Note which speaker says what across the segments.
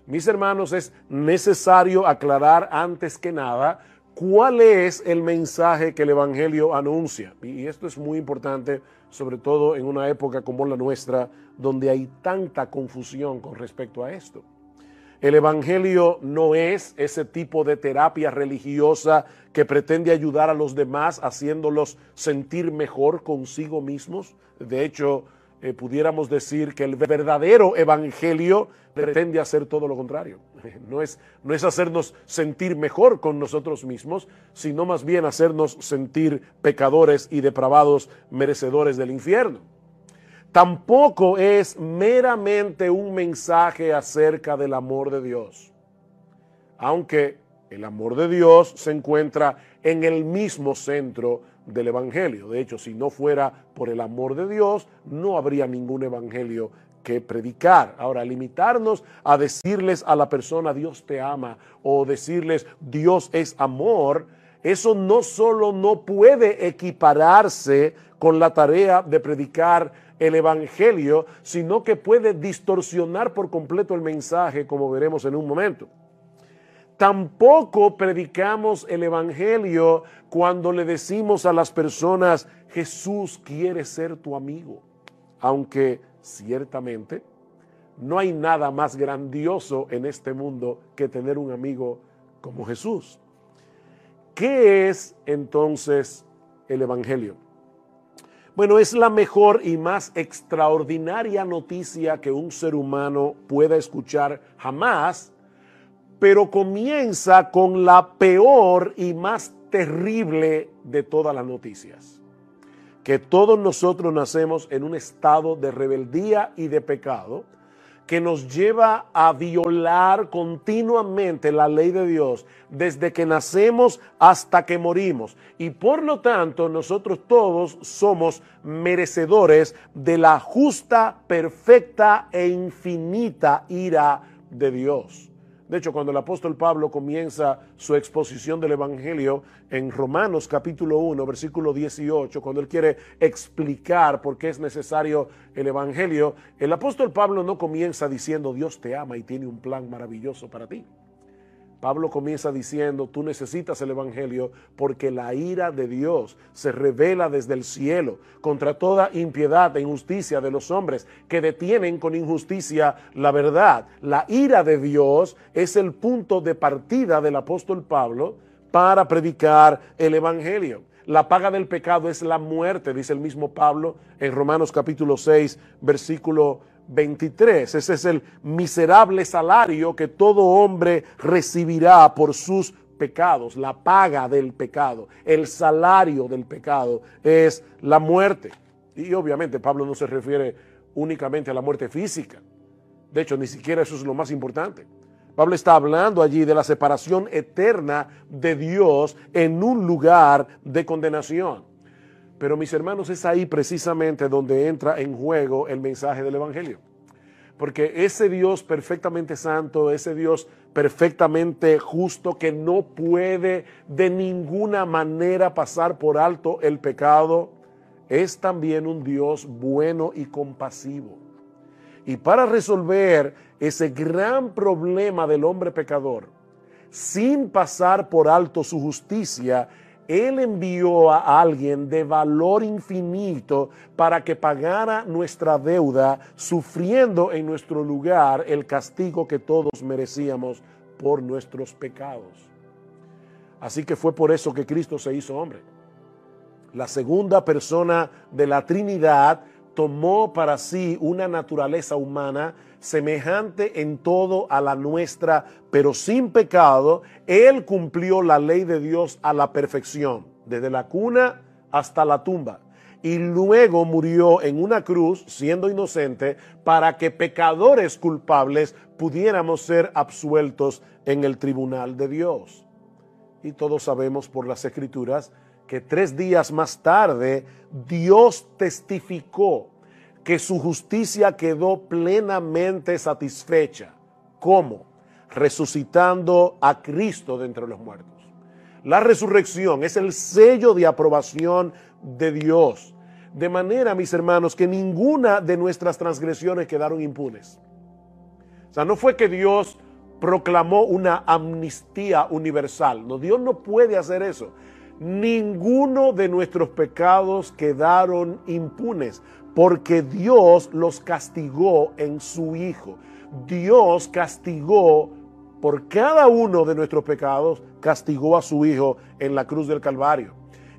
Speaker 1: Mis hermanos, es necesario aclarar antes que nada cuál es el mensaje que el Evangelio anuncia. Y esto es muy importante, sobre todo en una época como la nuestra, donde hay tanta confusión con respecto a esto. El Evangelio no es ese tipo de terapia religiosa que pretende ayudar a los demás haciéndolos sentir mejor consigo mismos. De hecho, pudiéramos decir que el verdadero Evangelio pretende hacer todo lo contrario. No es hacernos sentir mejor con nosotros mismos, sino más bien hacernos sentir pecadores y depravados merecedores del infierno. Tampoco es meramente un mensaje acerca del amor de Dios, aunque el amor de Dios se encuentra en el mismo centro del Evangelio. De hecho, si no fuera por el amor de Dios, no habría ningún Evangelio que predicar. Ahora, limitarnos a decirles a la persona Dios te ama o decirles Dios es amor, eso no solo no puede equipararse con la tarea de predicar el Evangelio, sino que puede distorsionar por completo el mensaje, como veremos en un momento. Tampoco predicamos el Evangelio cuando le decimos a las personas, Jesús quiere ser tu amigo, aunque ciertamente no hay nada más grandioso en este mundo que tener un amigo como Jesús. ¿Qué es entonces el Evangelio? Bueno, es la mejor y más extraordinaria noticia que un ser humano pueda escuchar jamás, pero comienza con la peor y más terrible de todas las noticias. Que todos nosotros nacemos en un estado de rebeldía y de pecado que nos lleva a violar continuamente la ley de Dios desde que nacemos hasta que morimos. Y por lo tanto, nosotros todos somos merecedores de la justa, perfecta e infinita ira de Dios. De hecho, cuando el apóstol Pablo comienza su exposición del Evangelio en Romanos capítulo 1, versículo 18, cuando él quiere explicar por qué es necesario el Evangelio, el apóstol Pablo no comienza diciendo Dios te ama y tiene un plan maravilloso para ti. Pablo comienza diciendo, tú necesitas el Evangelio porque la ira de Dios se revela desde el cielo contra toda impiedad e injusticia de los hombres que detienen con injusticia la verdad. La ira de Dios es el punto de partida del apóstol Pablo para predicar el Evangelio. La paga del pecado es la muerte, dice el mismo Pablo en Romanos capítulo 6, versículo 23. Ese es el miserable salario que todo hombre recibirá por sus pecados. La paga del pecado, el salario del pecado es la muerte. Y obviamente Pablo no se refiere únicamente a la muerte física. De hecho, ni siquiera eso es lo más importante. Pablo está hablando allí de la separación eterna de Dios en un lugar de condenación. Pero mis hermanos, es ahí precisamente donde entra en juego el mensaje del Evangelio. Porque ese Dios perfectamente santo, ese Dios perfectamente justo que no puede de ninguna manera pasar por alto el pecado, es también un Dios bueno y compasivo. Y para resolver ese gran problema del hombre pecador, sin pasar por alto su justicia, Él envió a alguien de valor infinito para que pagara nuestra deuda, sufriendo en nuestro lugar el castigo que todos merecíamos por nuestros pecados. Así que fue por eso que Cristo se hizo hombre. La segunda persona de la Trinidad tomó para sí una naturaleza humana semejante en todo a la nuestra, pero sin pecado. Él cumplió la ley de Dios a la perfección, desde la cuna hasta la tumba. Y luego murió en una cruz, siendo inocente, para que pecadores culpables pudiéramos ser absueltos en el tribunal de Dios. Y todos sabemos por las Escrituras que 3 días más tarde Dios testificó que su justicia quedó plenamente satisfecha. ¿Cómo? Resucitando a Cristo de entre los muertos. La resurrección es el sello de aprobación de Dios. De manera, mis hermanos, que ninguna de nuestras transgresiones quedaron impunes. O sea, no fue que Dios proclamó una amnistía universal. No, Dios no puede hacer eso. Ninguno de nuestros pecados quedaron impunes, porque Dios los castigó en su Hijo. Dios castigó por cada uno de nuestros pecados, castigó a su Hijo en la cruz del Calvario.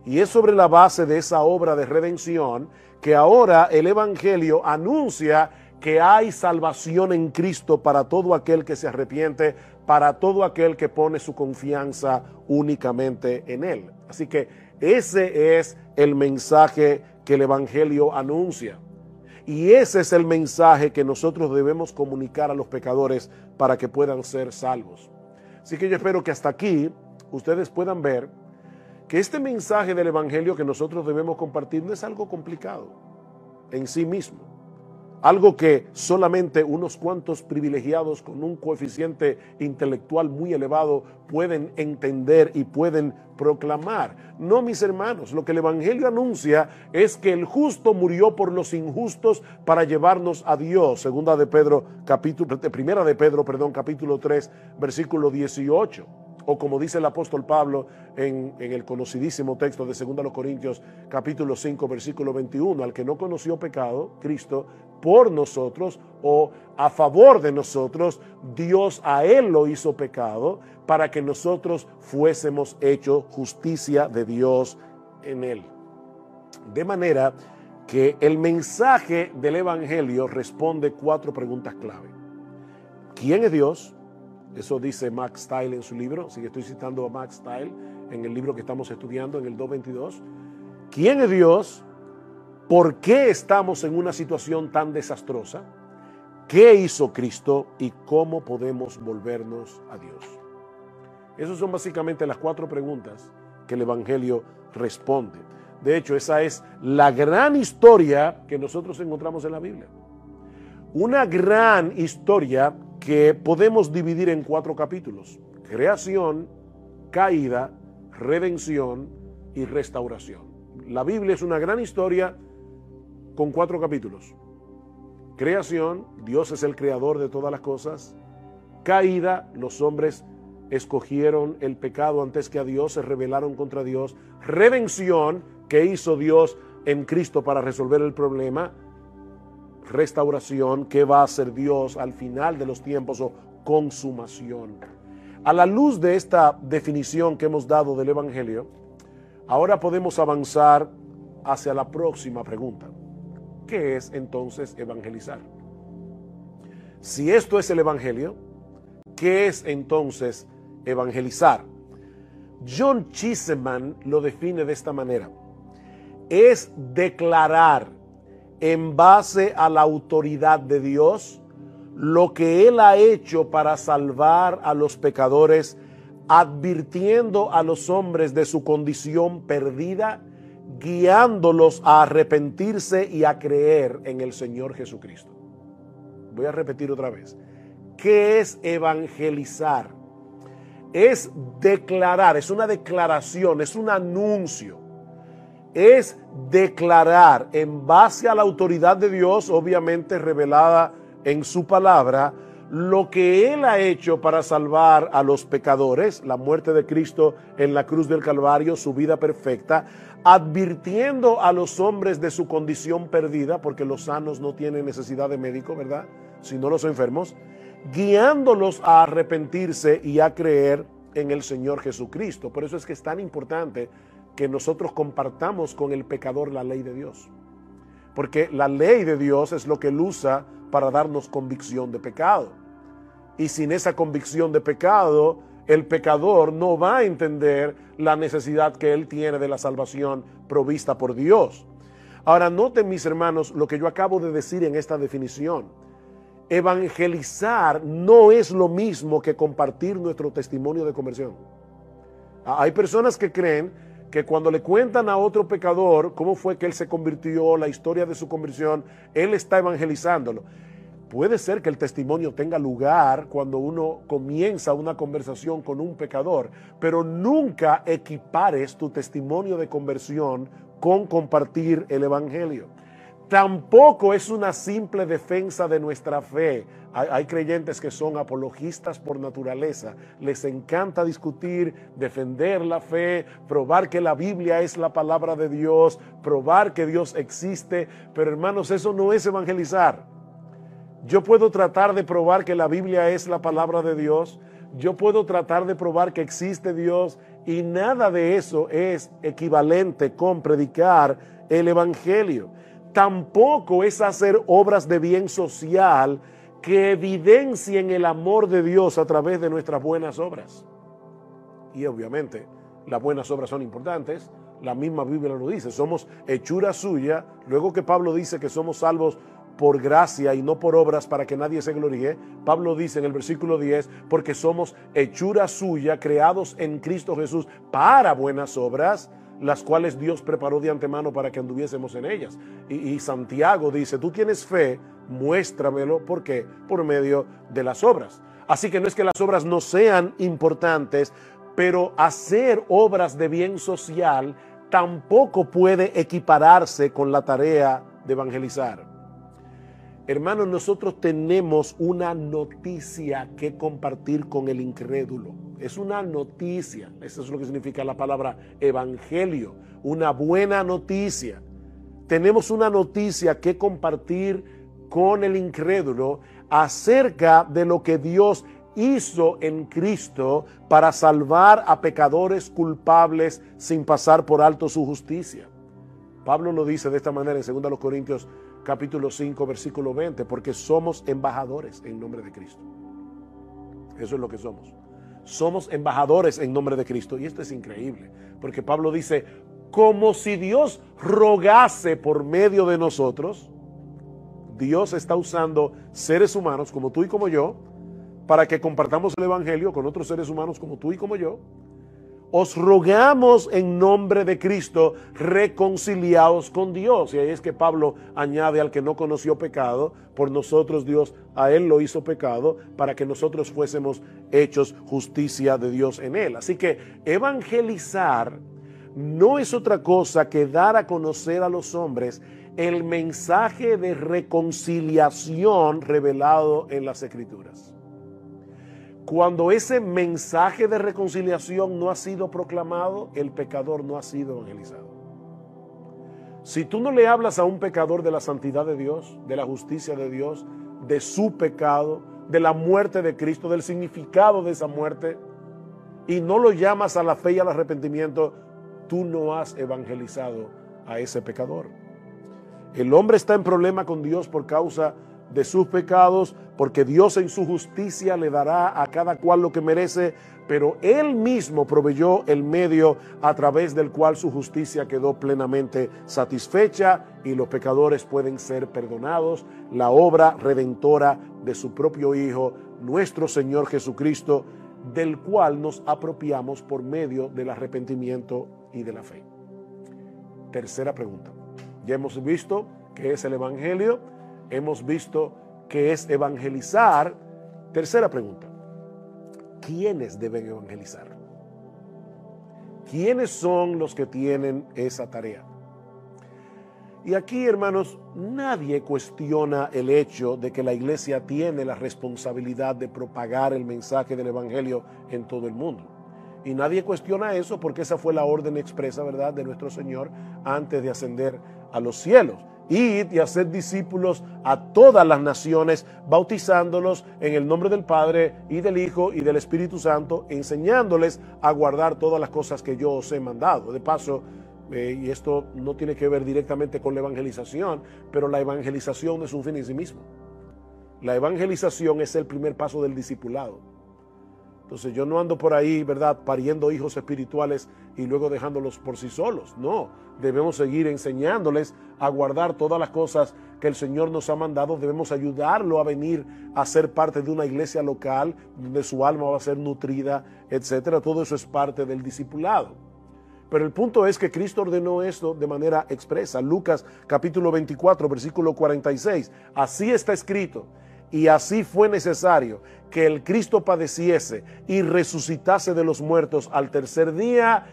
Speaker 1: Y es sobre la base de esa obra de redención que ahora el Evangelio anuncia que hay salvación en Cristo para todo aquel que se arrepiente, para todo aquel que pone su confianza únicamente en Él. Así que ese es el mensaje que el Evangelio anuncia. Y ese es el mensaje que nosotros debemos comunicar a los pecadores para que puedan ser salvos. Así que yo espero que hasta aquí ustedes puedan ver que este mensaje del Evangelio que nosotros debemos compartir no es algo complicado en sí mismo. Algo que solamente unos cuantos privilegiados con un coeficiente intelectual muy elevado pueden entender y pueden proclamar. No, mis hermanos, lo que el Evangelio anuncia es que el justo murió por los injustos para llevarnos a Dios. Primera de Pedro, capítulo 3, versículo 18. O como dice el apóstol Pablo en el conocidísimo texto de 2 Corintios capítulo 5 versículo 21, al que no conoció pecado, Cristo, por nosotros o a favor de nosotros, Dios a él lo hizo pecado para que nosotros fuésemos hechos justicia de Dios en él. De manera que el mensaje del Evangelio responde 4 preguntas clave. ¿Quién es Dios? Eso dice Max Stiles en su libro, así que estoy citando a Max Stiles en el libro que estamos estudiando en el 222. ¿Quién es Dios? ¿Por qué estamos en una situación tan desastrosa? ¿Qué hizo Cristo? ¿Y cómo podemos volvernos a Dios? Esas son básicamente las 4 preguntas que el Evangelio responde. De hecho, esa es la gran historia que nosotros encontramos en la Biblia. Una gran historia que podemos dividir en 4 capítulos: creación, caída, redención y restauración. La Biblia es una gran historia con 4 capítulos. Creación, Dios es el creador de todas las cosas. Caída, los hombres escogieron el pecado antes que a Dios, se rebelaron contra Dios. Redención, que hizo Dios en Cristo para resolver el problema. Restauración, que va a hacer Dios al final de los tiempos, o consumación. A la luz de esta definición que hemos dado del Evangelio, ahora podemos avanzar hacia la próxima pregunta. ¿Qué es entonces evangelizar? Si esto es el Evangelio, ¿qué es entonces evangelizar? John Cheeseman lo define de esta manera: es declarar en base a la autoridad de Dios lo que Él ha hecho para salvar a los pecadores, advirtiendo a los hombres de su condición perdida, guiándolos a arrepentirse y a creer en el Señor Jesucristo. Voy a repetir otra vez. ¿Qué es evangelizar? Es declarar, es una declaración, es un anuncio. Es declarar en base a la autoridad de Dios, obviamente revelada en su palabra, lo que Él ha hecho para salvar a los pecadores, la muerte de Cristo en la cruz del Calvario, su vida perfecta, advirtiendo a los hombres de su condición perdida, porque los sanos no tienen necesidad de médico, ¿verdad?, sino los enfermos, guiándolos a arrepentirse y a creer en el Señor Jesucristo. Por eso es que es tan importante que nosotros compartamos con el pecador la ley de Dios, porque la ley de Dios es lo que Él usa para darnos convicción de pecado, y sin esa convicción de pecado, el pecador no va a entender la necesidad que él tiene de la salvación provista por Dios. Ahora, noten, mis hermanos, lo que yo acabo de decir en esta definición. Evangelizar no es lo mismo que compartir nuestro testimonio de conversión. Hay personas que creen que cuando le cuentan a otro pecador cómo fue que él se convirtió, la historia de su conversión, él está evangelizándolo. Puede ser que el testimonio tenga lugar cuando uno comienza una conversación con un pecador, pero nunca equipares tu testimonio de conversión con compartir el evangelio. Tampoco es una simple defensa de nuestra fe. Hay creyentes que son apologistas por naturaleza. Les encanta discutir, defender la fe, probar que la Biblia es la palabra de Dios, probar que Dios existe. Pero hermanos, eso no es evangelizar. Yo puedo tratar de probar que la Biblia es la palabra de Dios. Yo puedo tratar de probar que existe Dios, y nada de eso es equivalente con predicar el evangelio. Tampoco es hacer obras de bien social que evidencien el amor de Dios a través de nuestras buenas obras. Y obviamente las buenas obras son importantes, la misma Biblia lo dice, somos hechura suya. Luego que Pablo dice que somos salvos por gracia y no por obras para que nadie se gloríe, Pablo dice en el versículo 10, porque somos hechura suya, creados en Cristo Jesús para buenas obras, las cuales Dios preparó de antemano para que anduviésemos en ellas. Y Santiago dice, tú tienes fe, muéstramelo. ¿Por qué? Por medio de las obras. Así que no es que las obras no sean importantes, pero hacer obras de bien social tampoco puede equipararse con la tarea de evangelizar. Hermanos, nosotros tenemos una noticia que compartir con el incrédulo. Es una noticia, eso es lo que significa la palabra evangelio, una buena noticia. Tenemos una noticia que compartir con el incrédulo acerca de lo que Dios hizo en Cristo para salvar a pecadores culpables sin pasar por alto su justicia. Pablo lo dice de esta manera en 2 Corintios capítulo 5, versículo 20, porque somos embajadores en nombre de Cristo. Eso es lo que somos. Somos embajadores en nombre de Cristo. Y esto es increíble, porque Pablo dice, como si Dios rogase por medio de nosotros. Dios está usando seres humanos como tú y como yo, para que compartamos el evangelio con otros seres humanos como tú y como yo. Os rogamos en nombre de Cristo, reconciliaos con Dios. Y ahí es que Pablo añade al que no conoció pecado, por nosotros Dios a él lo hizo pecado, para que nosotros fuésemos hechos justicia de Dios en él. Así que evangelizar no es otra cosa que dar a conocer a los hombres el mensaje de reconciliación revelado en las Escrituras. Cuando ese mensaje de reconciliación no ha sido proclamado, el pecador no ha sido evangelizado. Si tú no le hablas a un pecador de la santidad de Dios, de la justicia de Dios, de su pecado, de la muerte de Cristo, del significado de esa muerte, y no lo llamas a la fe y al arrepentimiento, tú no has evangelizado a ese pecador. El hombre está en problema con Dios por causa de sus pecados, porque Dios en su justicia le dará a cada cual lo que merece, pero Él mismo proveyó el medio a través del cual su justicia quedó plenamente satisfecha y los pecadores pueden ser perdonados. La obra redentora de su propio Hijo, nuestro Señor Jesucristo, del cual nos apropiamos por medio del arrepentimiento y de la fe. Tercera pregunta. Ya hemos visto qué es el evangelio, hemos visto qué es evangelizar. Tercera pregunta. ¿Quiénes deben evangelizar? ¿Quiénes son los que tienen esa tarea? Y aquí, hermanos, nadie cuestiona el hecho de que la iglesia tiene la responsabilidad de propagar el mensaje del evangelio en todo el mundo. Y nadie cuestiona eso porque esa fue la orden expresa, ¿verdad?, de nuestro Señor antes de ascender a los cielos. Id y hacer discípulos a todas las naciones, bautizándolos en el nombre del Padre y del Hijo y del Espíritu Santo, enseñándoles a guardar todas las cosas que yo os he mandado. De paso, y esto no tiene que ver directamente con la evangelización, pero la evangelización no es un fin en sí mismo. La evangelización es el primer paso del discipulado. Entonces yo no ando por ahí, ¿verdad?, pariendo hijos espirituales y luego dejándolos por sí solos. No, debemos seguir enseñándoles a guardar todas las cosas que el Señor nos ha mandado. Debemos ayudarlo a venir a ser parte de una iglesia local donde su alma va a ser nutrida, etcétera. Todo eso es parte del discipulado. Pero el punto es que Cristo ordenó esto de manera expresa. Lucas capítulo 24, versículo 46. Así está escrito. Y así fue necesario que el Cristo padeciese y resucitase de los muertos al tercer día,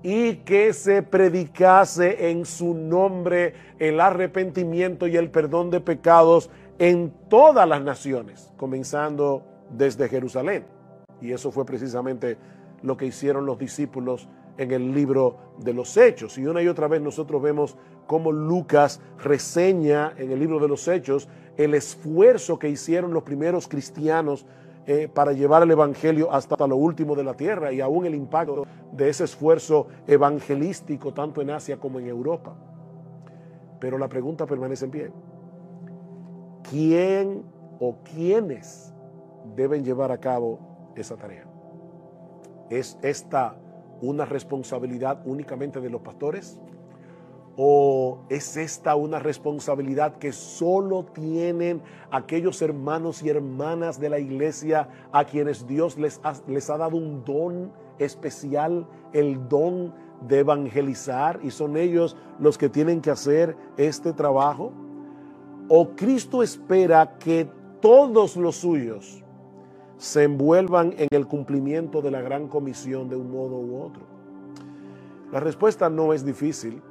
Speaker 1: y que se predicase en su nombre el arrepentimiento y el perdón de pecados en todas las naciones, comenzando desde Jerusalén. Y eso fue precisamente lo que hicieron los discípulos en el libro de los Hechos. Y una y otra vez nosotros vemos cómo Lucas reseña en el libro de los Hechos el esfuerzo que hicieron los primeros cristianos para llevar el evangelio hasta lo último de la tierra, y aún el impacto de ese esfuerzo evangelístico tanto en Asia como en Europa. Pero la pregunta permanece en pie: ¿quién o quiénes deben llevar a cabo esa tarea? ¿Es esta una responsabilidad únicamente de los pastores? ¿O es esta una responsabilidad que solo tienen aquellos hermanos y hermanas de la iglesia a quienes Dios les ha dado un don especial, el don de evangelizar, y son ellos los que tienen que hacer este trabajo? ¿O Cristo espera que todos los suyos se envuelvan en el cumplimiento de la gran comisión de un modo u otro? La respuesta no es difícil,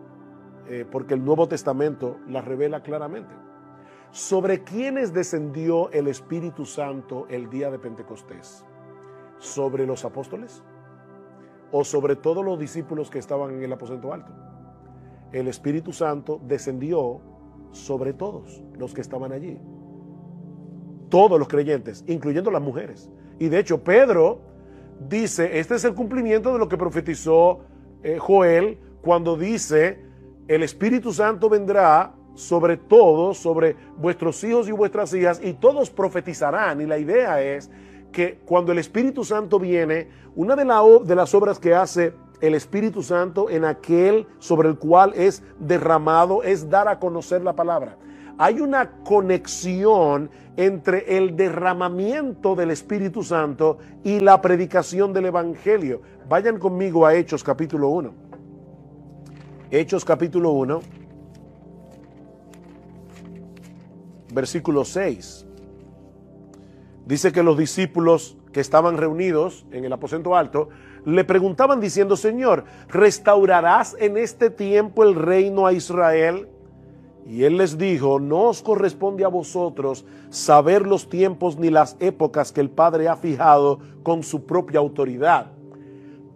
Speaker 1: porque el Nuevo Testamento la revela claramente. ¿Sobre quiénes descendió el Espíritu Santo el día de Pentecostés? ¿Sobre los apóstoles? ¿O sobre todos los discípulos que estaban en el aposento alto? El Espíritu Santo descendió sobre todos los que estaban allí. Todos los creyentes, incluyendo las mujeres. Y de hecho Pedro dice, este es el cumplimiento de lo que profetizó Joel, cuando dice: el Espíritu Santo vendrá sobre todos, sobre vuestros hijos y vuestras hijas, y todos profetizarán. Y la idea es que cuando el Espíritu Santo viene, una de las obras que hace el Espíritu Santo en aquel sobre el cual es derramado es dar a conocer la palabra. Hay una conexión entre el derramamiento del Espíritu Santo y la predicación del Evangelio. Vayan conmigo a Hechos capítulo 1. Hechos capítulo 1, versículo 6. Dice que los discípulos que estaban reunidos en el aposento alto le preguntaban diciendo: Señor, ¿restaurarás en este tiempo el reino a Israel? Y él les dijo: no os corresponde a vosotros saber los tiempos ni las épocas que el Padre ha fijado con su propia autoridad,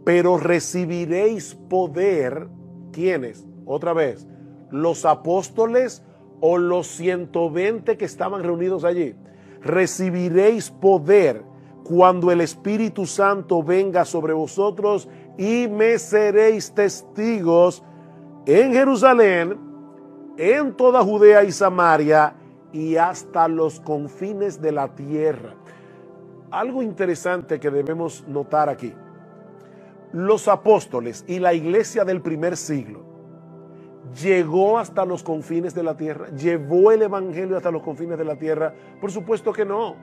Speaker 1: pero recibiréis poder. ¿Quiénes? Otra vez, ¿los apóstoles o los 120 que estaban reunidos allí? Recibiréis poder cuando el Espíritu Santo venga sobre vosotros, y me seréis testigos en Jerusalén, en toda Judea y Samaria, y hasta los confines de la tierra. Algo interesante que debemos notar aquí: los apóstoles y la iglesia del primer siglo llegó hasta los confines de la tierra, llevó el evangelio hasta los confines de la tierra. Por supuesto que no.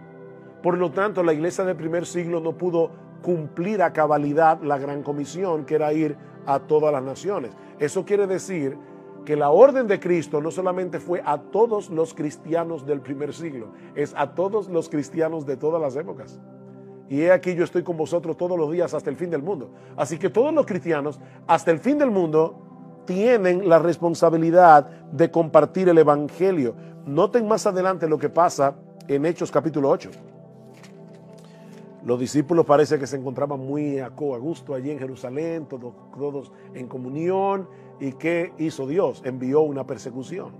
Speaker 1: Por lo tanto, la iglesia del primer siglo no pudo cumplir a cabalidad la gran comisión, que era ir a todas las naciones. Eso quiere decir que la orden de Cristo no solamente fue a todos los cristianos del primer siglo, es a todos los cristianos de todas las épocas. Y he aquí, yo estoy con vosotros todos los días hasta el fin del mundo. Así que todos los cristianos hasta el fin del mundo tienen la responsabilidad de compartir el evangelio. Noten más adelante lo que pasa en Hechos capítulo 8. Los discípulos parece que se encontraban muy a gusto allí en Jerusalén, todos en comunión. ¿Y qué hizo Dios? Envió una persecución.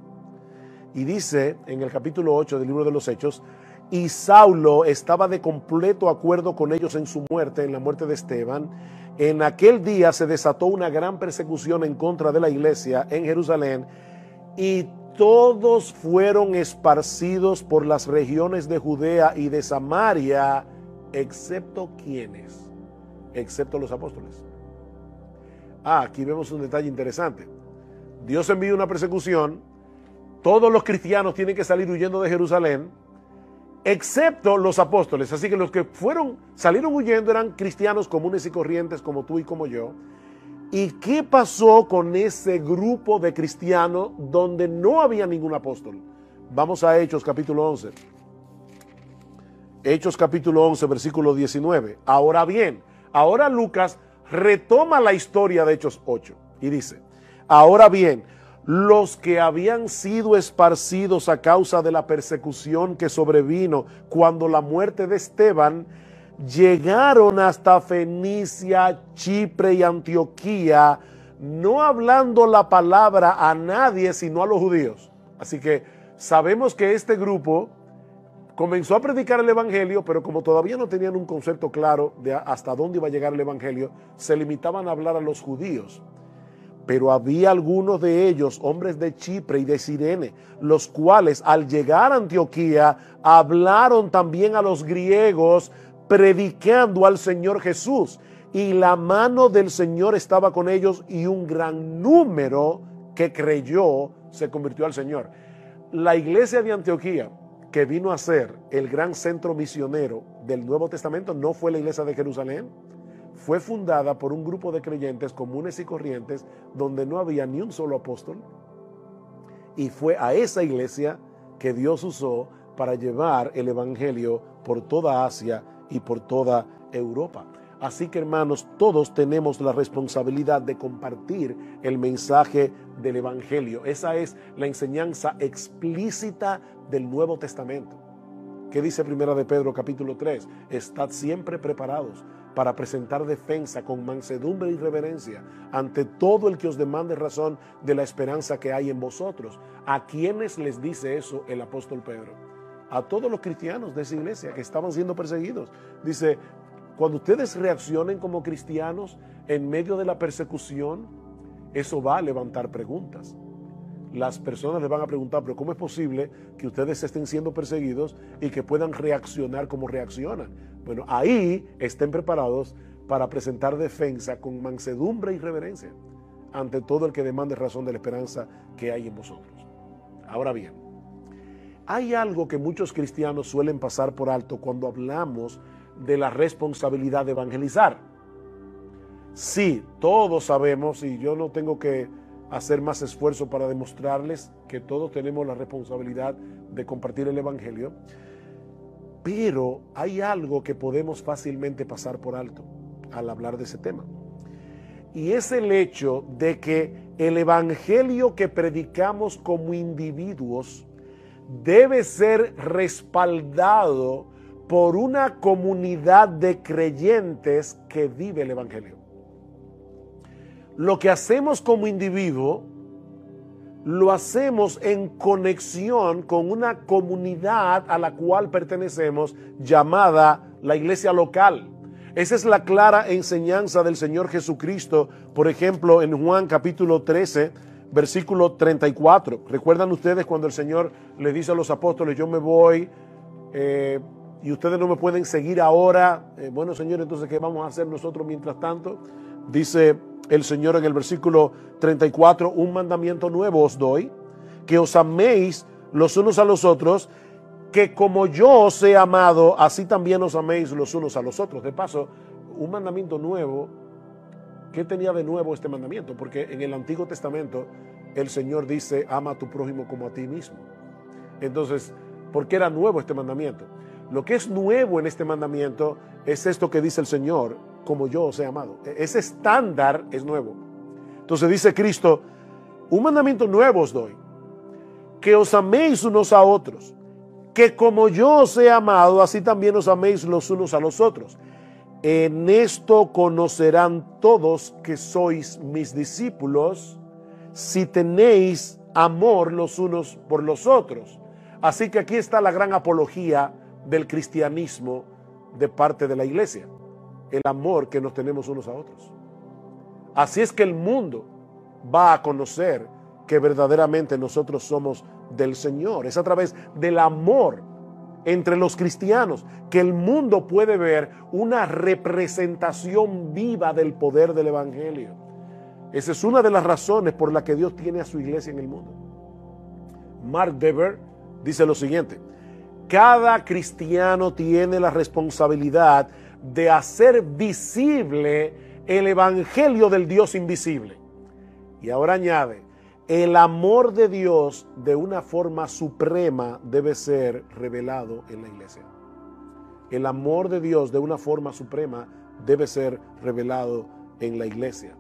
Speaker 1: Y dice en el capítulo 8 del libro de los Hechos: y Saulo estaba de completo acuerdo con ellos en su muerte, en la muerte de Esteban. En aquel día se desató una gran persecución en contra de la iglesia en Jerusalén, y todos fueron esparcidos por las regiones de Judea y de Samaria, excepto ¿quiénes? Excepto los apóstoles. Aquí vemos un detalle interesante. Dios envía una persecución, todos los cristianos tienen que salir huyendo de Jerusalén, excepto los apóstoles. Así que los que salieron huyendo eran cristianos comunes y corrientes como tú y como yo. ¿Y qué pasó con ese grupo de cristianos donde no había ningún apóstol? Vamos a Hechos capítulo 11. Hechos capítulo 11, versículo 19. Ahora bien, ahora Lucas retoma la historia de Hechos 8 y dice: ahora bien, los que habían sido esparcidos a causa de la persecución que sobrevino cuando la muerte de Esteban, llegaron hasta Fenicia, Chipre y Antioquía, no hablando la palabra a nadie sino a los judíos. Así que sabemos que este grupo comenzó a predicar el evangelio, pero como todavía no tenían un concepto claro de hasta dónde iba a llegar el evangelio, se limitaban a hablar a los judíos. Pero había algunos de ellos, hombres de Chipre y de Cirene, los cuales al llegar a Antioquía hablaron también a los griegos, predicando al Señor Jesús. Y la mano del Señor estaba con ellos, y un gran número que creyó se convirtió al Señor. La iglesia de Antioquía, que vino a ser el gran centro misionero del Nuevo Testamento, no fue la iglesia de Jerusalén. Fue fundada por un grupo de creyentes comunes y corrientes donde no había ni un solo apóstol, y fue a esa iglesia que Dios usó para llevar el evangelio por toda Asia y por toda Europa. Así que, hermanos, todos tenemos la responsabilidad de compartir el mensaje del evangelio. Esa es la enseñanza explícita del Nuevo Testamento. ¿Qué dice Primera de Pedro capítulo 3? Estad siempre preparados para presentar defensa con mansedumbre y reverencia ante todo el que os demande razón de la esperanza que hay en vosotros. ¿A quiénes les dice eso el apóstol Pedro? A todos los cristianos de esa iglesia que estaban siendo perseguidos. Dice: cuando ustedes reaccionen como cristianos en medio de la persecución, eso va a levantar preguntas. Las personas les van a preguntar: pero ¿cómo es posible que ustedes estén siendo perseguidos y que puedan reaccionar como reaccionan? Bueno, ahí estén preparados para presentar defensa con mansedumbre y reverencia ante todo el que demande razón de la esperanza que hay en vosotros. Ahora bien, hay algo que muchos cristianos suelen pasar por alto cuando hablamos de la responsabilidad de evangelizar. Sí, todos sabemos, y yo no tengo que hacer más esfuerzo para demostrarles que todos tenemos la responsabilidad de compartir el evangelio, pero hay algo que podemos fácilmente pasar por alto al hablar de ese tema, y es el hecho de que el evangelio que predicamos como individuos debe ser respaldado por una comunidad de creyentes que vive el evangelio. Lo que hacemos como individuo, lo hacemos en conexión con una comunidad a la cual pertenecemos, llamada la iglesia local. Esa es la clara enseñanza del Señor Jesucristo, por ejemplo, en Juan capítulo 13, versículo 34. ¿Recuerdan ustedes cuando el Señor le dice a los apóstoles: yo me voy y ustedes no me pueden seguir ahora? Bueno, Señor, entonces, ¿qué vamos a hacer nosotros mientras tanto? Dice el Señor en el versículo 34: un mandamiento nuevo os doy, que os améis los unos a los otros, que como yo os he amado, así también os améis los unos a los otros. De paso, un mandamiento nuevo. ¿Qué tenía de nuevo este mandamiento? Porque en el Antiguo Testamento el Señor dice: ama a tu prójimo como a ti mismo. Entonces, ¿por qué era nuevo este mandamiento? Lo que es nuevo en este mandamiento es esto que dice el Señor: como yo os he amado. Ese estándar es nuevo. Entonces dice Cristo: un mandamiento nuevo os doy, que os améis unos a otros, que como yo os he amado, así también os améis los unos a los otros. En esto conocerán todos que sois mis discípulos, si tenéis amor los unos por los otros. Así que aquí está la gran apología del cristianismo de parte de la iglesia: el amor que nos tenemos unos a otros. Así es que el mundo va a conocer que verdaderamente nosotros somos del Señor. Es a través del amor entre los cristianos que el mundo puede ver una representación viva del poder del evangelio. Esa es una de las razones por la que Dios tiene a su iglesia en el mundo. Mark Dever dice lo siguiente: cada cristiano tiene la responsabilidad de hacer visible el evangelio del Dios invisible. Y ahora añade: el amor de Dios de una forma suprema debe ser revelado en la iglesia. El amor de Dios de una forma suprema debe ser revelado en la iglesia.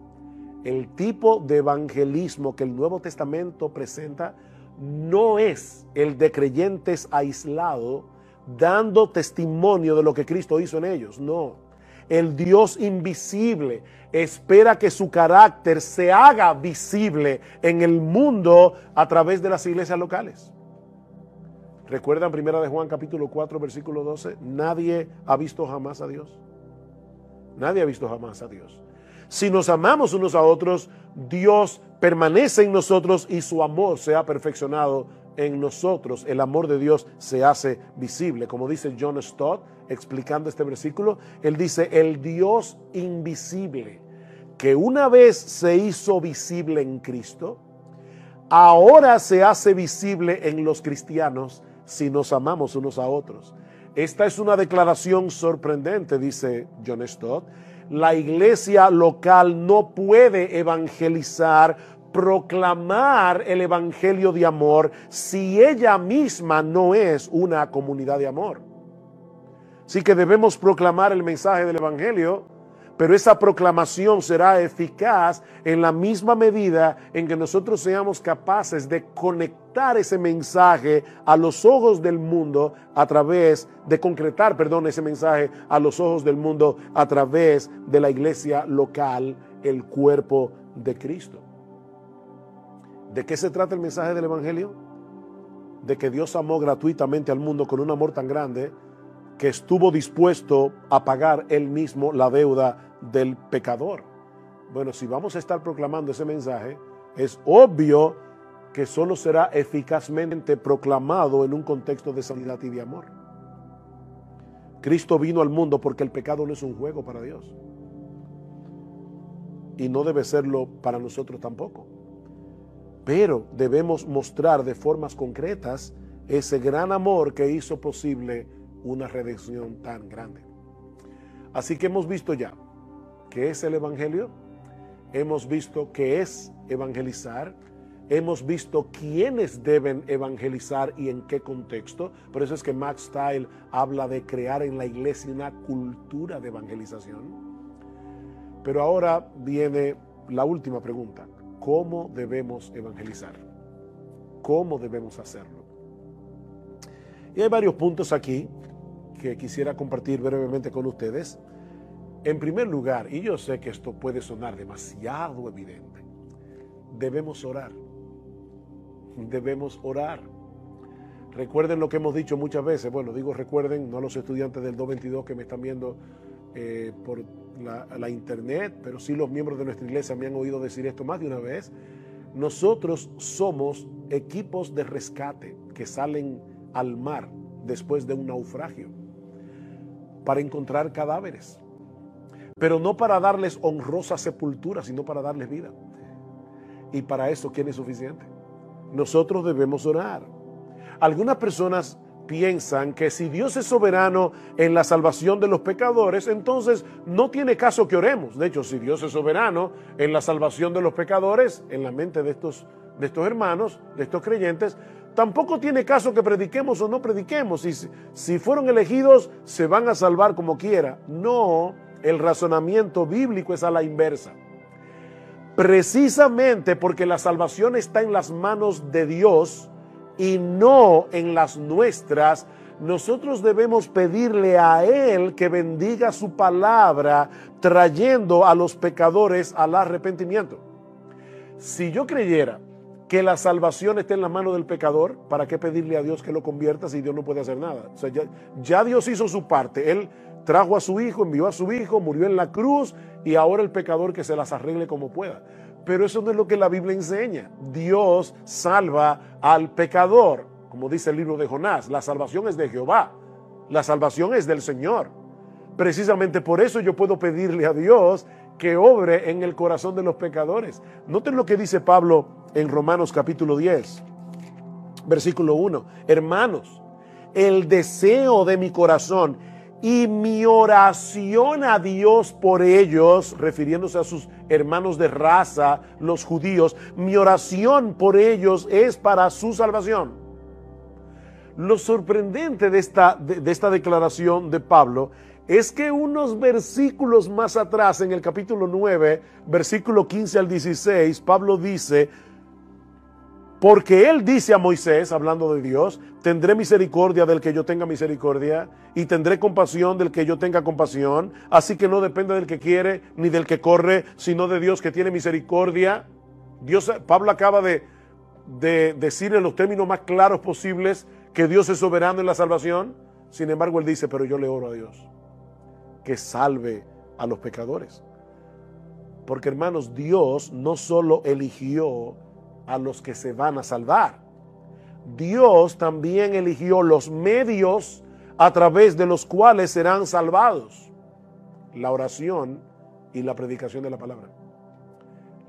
Speaker 1: El tipo de evangelismo que el Nuevo Testamento presenta no es el de creyentes aislados dando testimonio de lo que Cristo hizo en ellos, no. El Dios invisible espera que su carácter se haga visible en el mundo a través de las iglesias locales. ¿Recuerdan 1 de Juan capítulo 4 versículo 12? Nadie ha visto jamás a Dios. Nadie ha visto jamás a Dios. Si nos amamos unos a otros, Dios permanece en nosotros y su amor se ha perfeccionado en nosotros. El amor de Dios se hace visible. Como dice John Stott, explicando este versículo, él dice, el Dios invisible, que una vez se hizo visible en Cristo, ahora se hace visible en los cristianos si nos amamos unos a otros. Esta es una declaración sorprendente, dice John Stott. La iglesia local no puede evangelizar, proclamar el evangelio de amor si ella misma no es una comunidad de amor. Así que debemos proclamar el mensaje del evangelio, pero esa proclamación será eficaz en la misma medida en que nosotros seamos capaces de conectar ese mensaje a los ojos del mundo a través de concretar, ese mensaje a los ojos del mundo a través de la iglesia local, el cuerpo de Cristo. ¿De qué se trata el mensaje del evangelio? De que Dios amó gratuitamente al mundo con un amor tan grande que estuvo dispuesto a pagar él mismo la deuda del pecador. Bueno, si vamos a estar proclamando ese mensaje, es obvio que solo será eficazmente proclamado en un contexto de sanidad y de amor. Cristo vino al mundo porque el pecado no es un juego para Dios. Y no debe serlo para nosotros tampoco. Pero debemos mostrar de formas concretas ese gran amor que hizo posible una redención tan grande. Así que hemos visto ya qué es el evangelio, hemos visto qué es evangelizar, hemos visto quiénes deben evangelizar y en qué contexto. Por eso es que Max Stiles habla de crear en la iglesia una cultura de evangelización. Pero ahora viene la última pregunta: ¿cómo debemos evangelizar? ¿Cómo debemos hacerlo? Y hay varios puntos aquí que quisiera compartir brevemente con ustedes. En primer lugar, y yo sé que esto puede sonar demasiado evidente, debemos orar. Debemos orar. Recuerden lo que hemos dicho muchas veces. Bueno, digo recuerden, no a los estudiantes del 222 que me están viendo por la internet, pero sí los miembros de nuestra iglesia me han oído decir esto más de una vez. Nosotros somos equipos de rescate que salen al mar después de un naufragio para encontrar cadáveres, pero no para darles honrosa sepultura, sino para darles vida. Y para eso, ¿quién es suficiente? Nosotros debemos orar. Algunas personas piensan que si Dios es soberano en la salvación de los pecadores, entonces no tiene caso que oremos. De hecho, si Dios es soberano en la salvación de los pecadores, en la mente de estos hermanos, de estos creyentes, tampoco tiene caso que prediquemos o no prediquemos. Si fueron elegidos, se van a salvar como quiera. No, el razonamiento bíblico es a la inversa. Precisamente porque la salvación está en las manos de Dios y no en las nuestras, nosotros debemos pedirle a Él que bendiga su palabra, trayendo a los pecadores al arrepentimiento. Si yo creyera que la salvación está en las manos del pecador, ¿para qué pedirle a Dios que lo convierta si Dios no puede hacer nada? O sea, ya Dios hizo su parte. Él trajo a su hijo, envió a su hijo, murió en la cruz, y ahora el pecador que se las arregle como pueda. Pero eso no es lo que la Biblia enseña. Dios salva al pecador. Como dice el libro de Jonás, la salvación es de Jehová. La salvación es del Señor. Precisamente por eso yo puedo pedirle a Dios que obre en el corazón de los pecadores. Noten lo que dice Pablo en Romanos capítulo 10, versículo 1. Hermanos, el deseo de mi corazón y mi oración a Dios por ellos, refiriéndose a sus hermanos de raza, los judíos, mi oración por ellos es para su salvación. Lo sorprendente de esta declaración de Pablo es que unos versículos más atrás, en el capítulo 9, versículo 15 al 16, Pablo dice, porque él dice a Moisés, hablando de Dios, tendré misericordia del que yo tenga misericordia y tendré compasión del que yo tenga compasión, así que no depende del que quiere ni del que corre, sino de Dios que tiene misericordia. Pablo acaba de decir en los términos más claros posibles que Dios es soberano en la salvación. Sin embargo, él dice, pero yo le oro a Dios que salve a los pecadores. Porque, hermanos, Dios no solo eligió a los que se van a salvar, Dios también eligió los medios a través de los cuales serán salvados: la oración y la predicación de la palabra.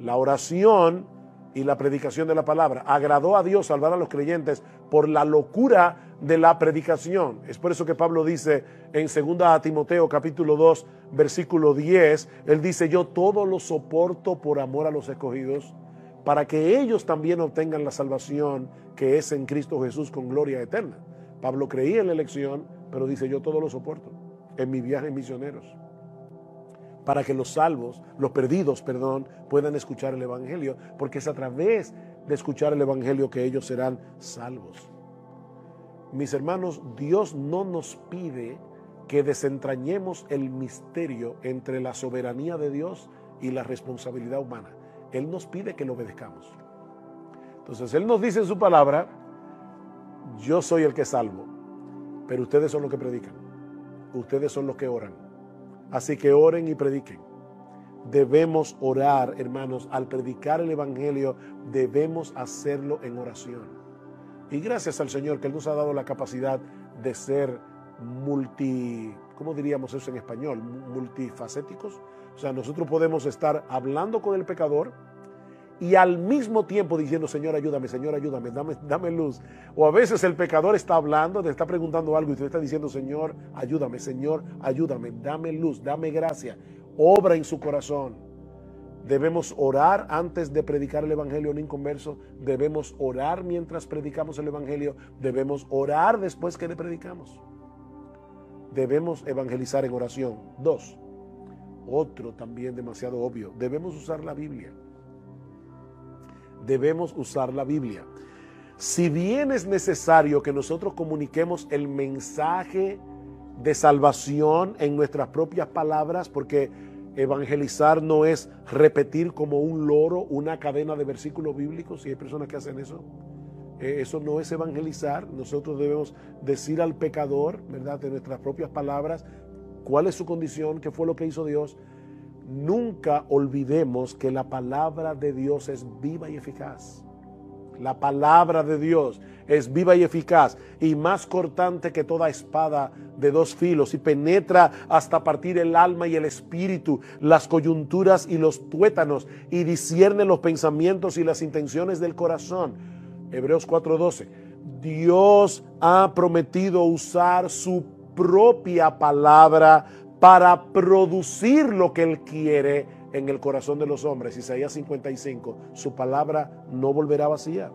Speaker 1: La oración y la predicación de la palabra. Agradó a Dios salvar a los creyentes por la locura de la predicación. Es por eso que Pablo dice en 2 Timoteo capítulo 2 versículo 10, él dice, yo todo lo soporto por amor a los escogidos, para que ellos también obtengan la salvación que es en Cristo Jesús con gloria eterna. Pablo creía en la elección, pero dice, yo todo lo soporto en mi viaje misioneros, para que los salvos, los perdidos, puedan escuchar el Evangelio, porque es a través de escuchar el Evangelio que ellos serán salvos. Mis hermanos, Dios no nos pide que desentrañemos el misterio entre la soberanía de Dios y la responsabilidad humana. Él nos pide que lo obedezcamos. Entonces, Él nos dice en su palabra, yo soy el que salvo, pero ustedes son los que predican, ustedes son los que oran. Así que oren y prediquen. Debemos orar, hermanos, al predicar el Evangelio, debemos hacerlo en oración. Y gracias al Señor que Él nos ha dado la capacidad de ser ¿cómo diríamos eso en español? Multifacéticos. O sea, nosotros podemos estar hablando con el pecador y al mismo tiempo diciendo, Señor, ayúdame, dame luz. O a veces el pecador está hablando, te está preguntando algo y tú estás diciendo, Señor, ayúdame, dame luz, dame gracia, obra en su corazón. Debemos orar antes de predicar el Evangelio a un inconverso, debemos orar mientras predicamos el Evangelio, debemos orar después que le predicamos. Debemos evangelizar en oración. 2, otro también demasiado obvio, debemos usar la Biblia. Debemos usar la Biblia. Si bien es necesario que nosotros comuniquemos el mensaje de salvación en nuestras propias palabras, porque evangelizar no es repetir como un loro una cadena de versículos bíblicos, y hay personas que hacen eso. Eso no es evangelizar. Nosotros debemos decir al pecador, ¿verdad?, de nuestras propias palabras, cuál es su condición, qué fue lo que hizo Dios. Nunca olvidemos que la palabra de Dios es viva y eficaz. La palabra de Dios es viva y eficaz y más cortante que toda espada de 2 filos y penetra hasta partir el alma y el espíritu, las coyunturas y los tuétanos, y discierne los pensamientos y las intenciones del corazón. Hebreos 4:12. Dios ha prometido usar su propia palabra para producir lo que Él quiere en el corazón de los hombres. Isaías 55, su palabra no volverá vacía.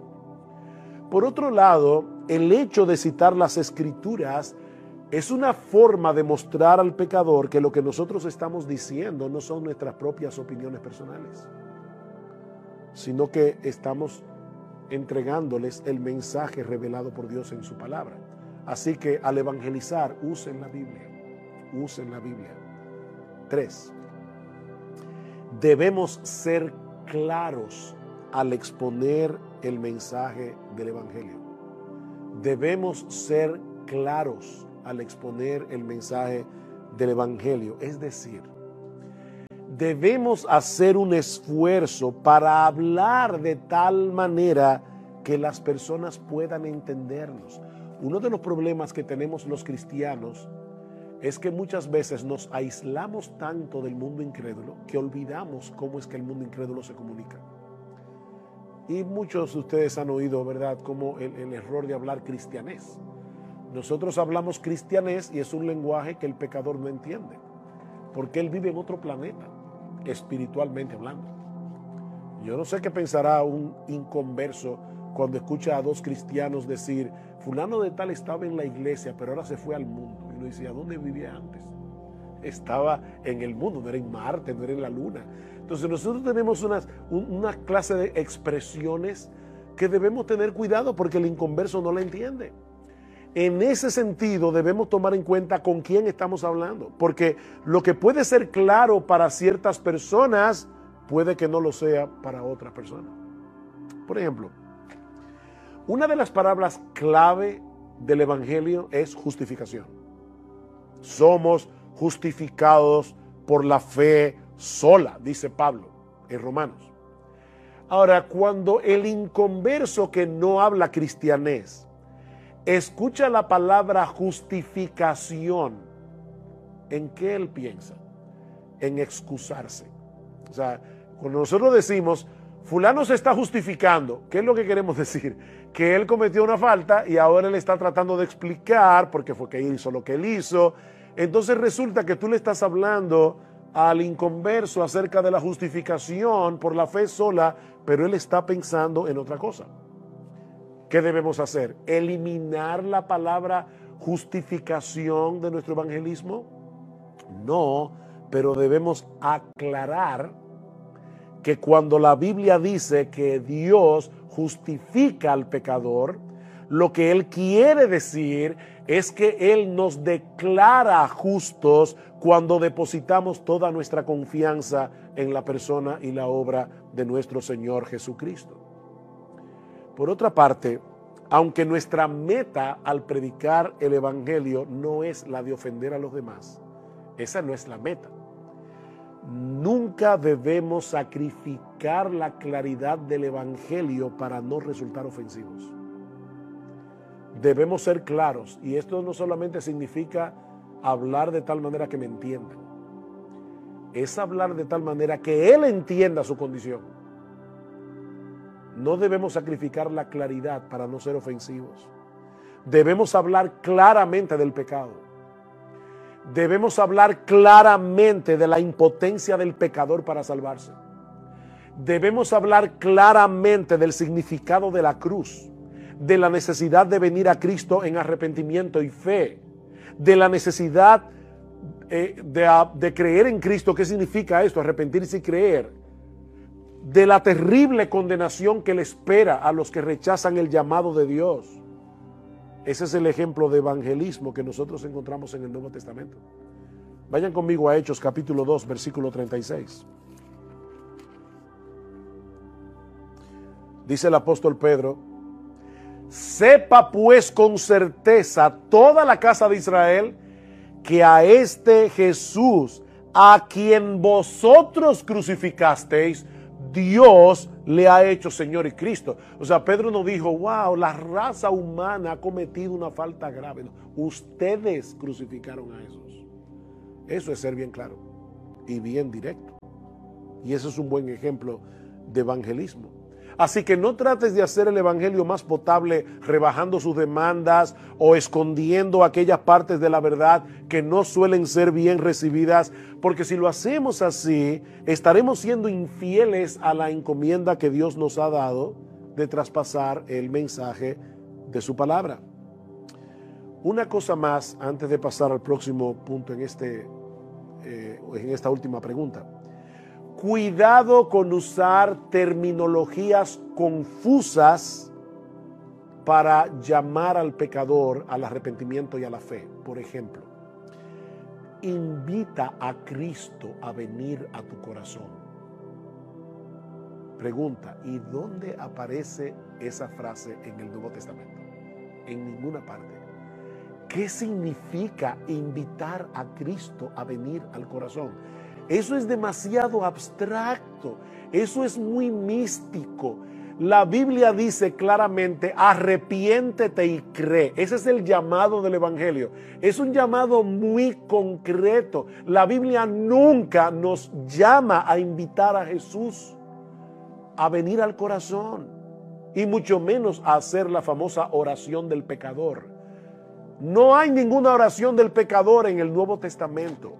Speaker 1: Por otro lado, el hecho de citar las Escrituras es una forma de mostrar al pecador que lo que nosotros estamos diciendo no son nuestras propias opiniones personales, sino que estamos entregándoles el mensaje revelado por Dios en su palabra. Así que al evangelizar, usen la Biblia. Usen la Biblia. 3. Debemos ser claros al exponer el mensaje del Evangelio. Debemos ser claros al exponer el mensaje del Evangelio. Es decir, debemos hacer un esfuerzo para hablar de tal manera que las personas puedan entendernos. Uno de los problemas que tenemos los cristianos es que muchas veces nos aislamos tanto del mundo incrédulo que olvidamos cómo es que el mundo incrédulo se comunica. Y muchos de ustedes han oído, ¿verdad?, como el error de hablar cristianés. Nosotros hablamos cristianés y es un lenguaje que el pecador no entiende, porque él vive en otro planeta, espiritualmente hablando. Yo no sé qué pensará un inconverso cuando escucha a 2 cristianos decir, fulano de tal estaba en la iglesia, pero ahora se fue al mundo. Y uno dice, ¿a dónde vivía antes? estaba en el mundo, no era en Marte, no era en la Luna. Entonces nosotros tenemos una clase de expresiones que debemos tener cuidado porque el inconverso no la entiende. En ese sentido debemos tomar en cuenta con quién estamos hablando, porque lo que puede ser claro para ciertas personas puede que no lo sea para otras personas. Por ejemplo, una de las palabras clave del Evangelio es justificación. Somos justificados por la fe sola, dice Pablo en Romanos. Ahora, cuando el inconverso que no habla cristianés escucha la palabra justificación, ¿en qué él piensa? En excusarse. O sea, cuando nosotros decimos, fulano se está justificando, ¿qué es lo que queremos decir? Que él cometió una falta y ahora él está tratando de explicar por qué fue que hizo lo que él hizo. Entonces resulta que tú le estás hablando al inconverso acerca de la justificación por la fe sola, pero él está pensando en otra cosa. ¿Qué debemos hacer? ¿Eliminar la palabra justificación de nuestro evangelismo? No, pero debemos aclarar que cuando la Biblia dice que Dios justifica al pecador, lo que Él quiere decir es que Él nos declara justos cuando depositamos toda nuestra confianza en la persona y la obra de nuestro Señor Jesucristo. Por otra parte, aunque nuestra meta al predicar el Evangelio no es la de ofender a los demás, esa no es la meta. Nunca debemos sacrificar la claridad del Evangelio para no resultar ofensivos. Debemos ser claros, y esto no solamente significa hablar de tal manera que me entiendan, es hablar de tal manera que él entienda su condición. No debemos sacrificar la claridad para no ser ofensivos. Debemos hablar claramente del pecado. Debemos hablar claramente de la impotencia del pecador para salvarse. Debemos hablar claramente del significado de la cruz, de la necesidad de venir a Cristo en arrepentimiento y fe, de la necesidad de creer en Cristo. ¿Qué significa esto? Arrepentirse y creer. De la terrible condenación que le espera a los que rechazan el llamado de Dios. Ese es el ejemplo de evangelismo que nosotros encontramos en el Nuevo Testamento. Vayan conmigo a Hechos capítulo 2, versículo 36. Dice el apóstol Pedro: sepa pues con certeza toda la casa de Israel que a este Jesús, a quien vosotros crucificasteis, Dios le ha hecho Señor y Cristo. O sea, Pedro no dijo, wow, la raza humana ha cometido una falta grave. No, ustedes crucificaron a Jesús. Eso es ser bien claro y bien directo. Y eso es un buen ejemplo de evangelismo. Así que no trates de hacer el evangelio más potable rebajando sus demandas o escondiendo aquellas partes de la verdad que no suelen ser bien recibidas, porque si lo hacemos así, estaremos siendo infieles a la encomienda que Dios nos ha dado de traspasar el mensaje de su palabra. Una cosa más antes de pasar al próximo punto en esta última pregunta. Cuidado con usar terminologías confusas para llamar al pecador al arrepentimiento y a la fe. Por ejemplo, invita a Cristo a venir a tu corazón. Pregunta, ¿y dónde aparece esa frase en el Nuevo Testamento? En ninguna parte. ¿Qué significa invitar a Cristo a venir al corazón? Eso es demasiado abstracto, eso es muy místico. La Biblia dice claramente, arrepiéntete y cree. Ese es el llamado del Evangelio. Es un llamado muy concreto. La Biblia nunca nos llama a invitar a Jesús a venir al corazón, y mucho menos a hacer la famosa oración del pecador. No hay ninguna oración del pecador en el Nuevo Testamento.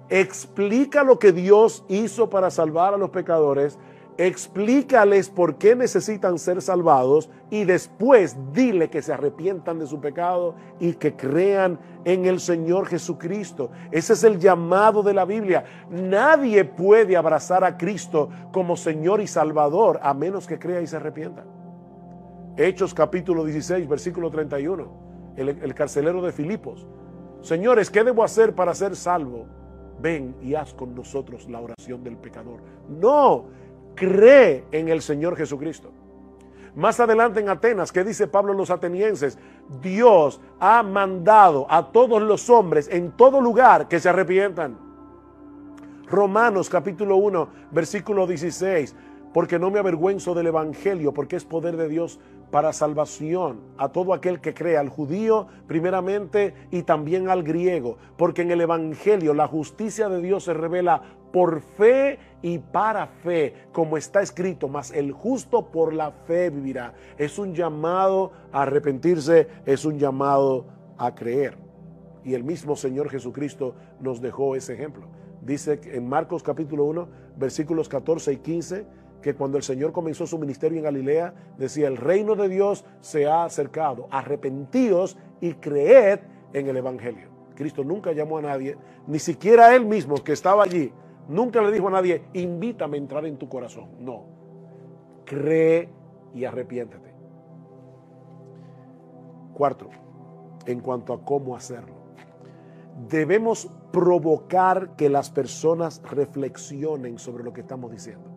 Speaker 1: Explica lo que Dios hizo para salvar a los pecadores explícales por qué necesitan ser salvados y después dile que se arrepientan de su pecado y que crean en el Señor Jesucristo. Ese es el llamado de la Biblia. Nadie puede abrazar a Cristo como Señor y Salvador a menos que crea y se arrepienta. Hechos capítulo 16, versículo 31. El carcelero de Filipos. Señores, ¿qué debo hacer para ser salvo? Ven y haz con nosotros la oración del pecador. No, cree en el Señor Jesucristo. Más adelante en Atenas, ¿qué dice Pablo a los atenienses? Dios ha mandado a todos los hombres en todo lugar que se arrepientan. Romanos capítulo 1, versículo 16. Porque no me avergüenzo del evangelio, porque es poder de Dios para salvación a todo aquel que cree, al judío primeramente y también al griego, porque en el evangelio la justicia de Dios se revela por fe y para fe, como está escrito, mas el justo por la fe vivirá. Es un llamado a arrepentirse, es un llamado a creer. Y el mismo Señor Jesucristo nos dejó ese ejemplo. Dice en Marcos capítulo 1, versículos 14 y 15, que cuando el Señor comenzó su ministerio en Galilea, decía, el reino de Dios se ha acercado, arrepentíos y creed en el evangelio. Cristo nunca llamó a nadie, ni siquiera él mismo que estaba allí, nunca le dijo a nadie, invítame a entrar en tu corazón. No, cree y arrepiéntete. Cuarto, en cuanto a cómo hacerlo, debemos provocar que las personas reflexionen sobre lo que estamos diciendo.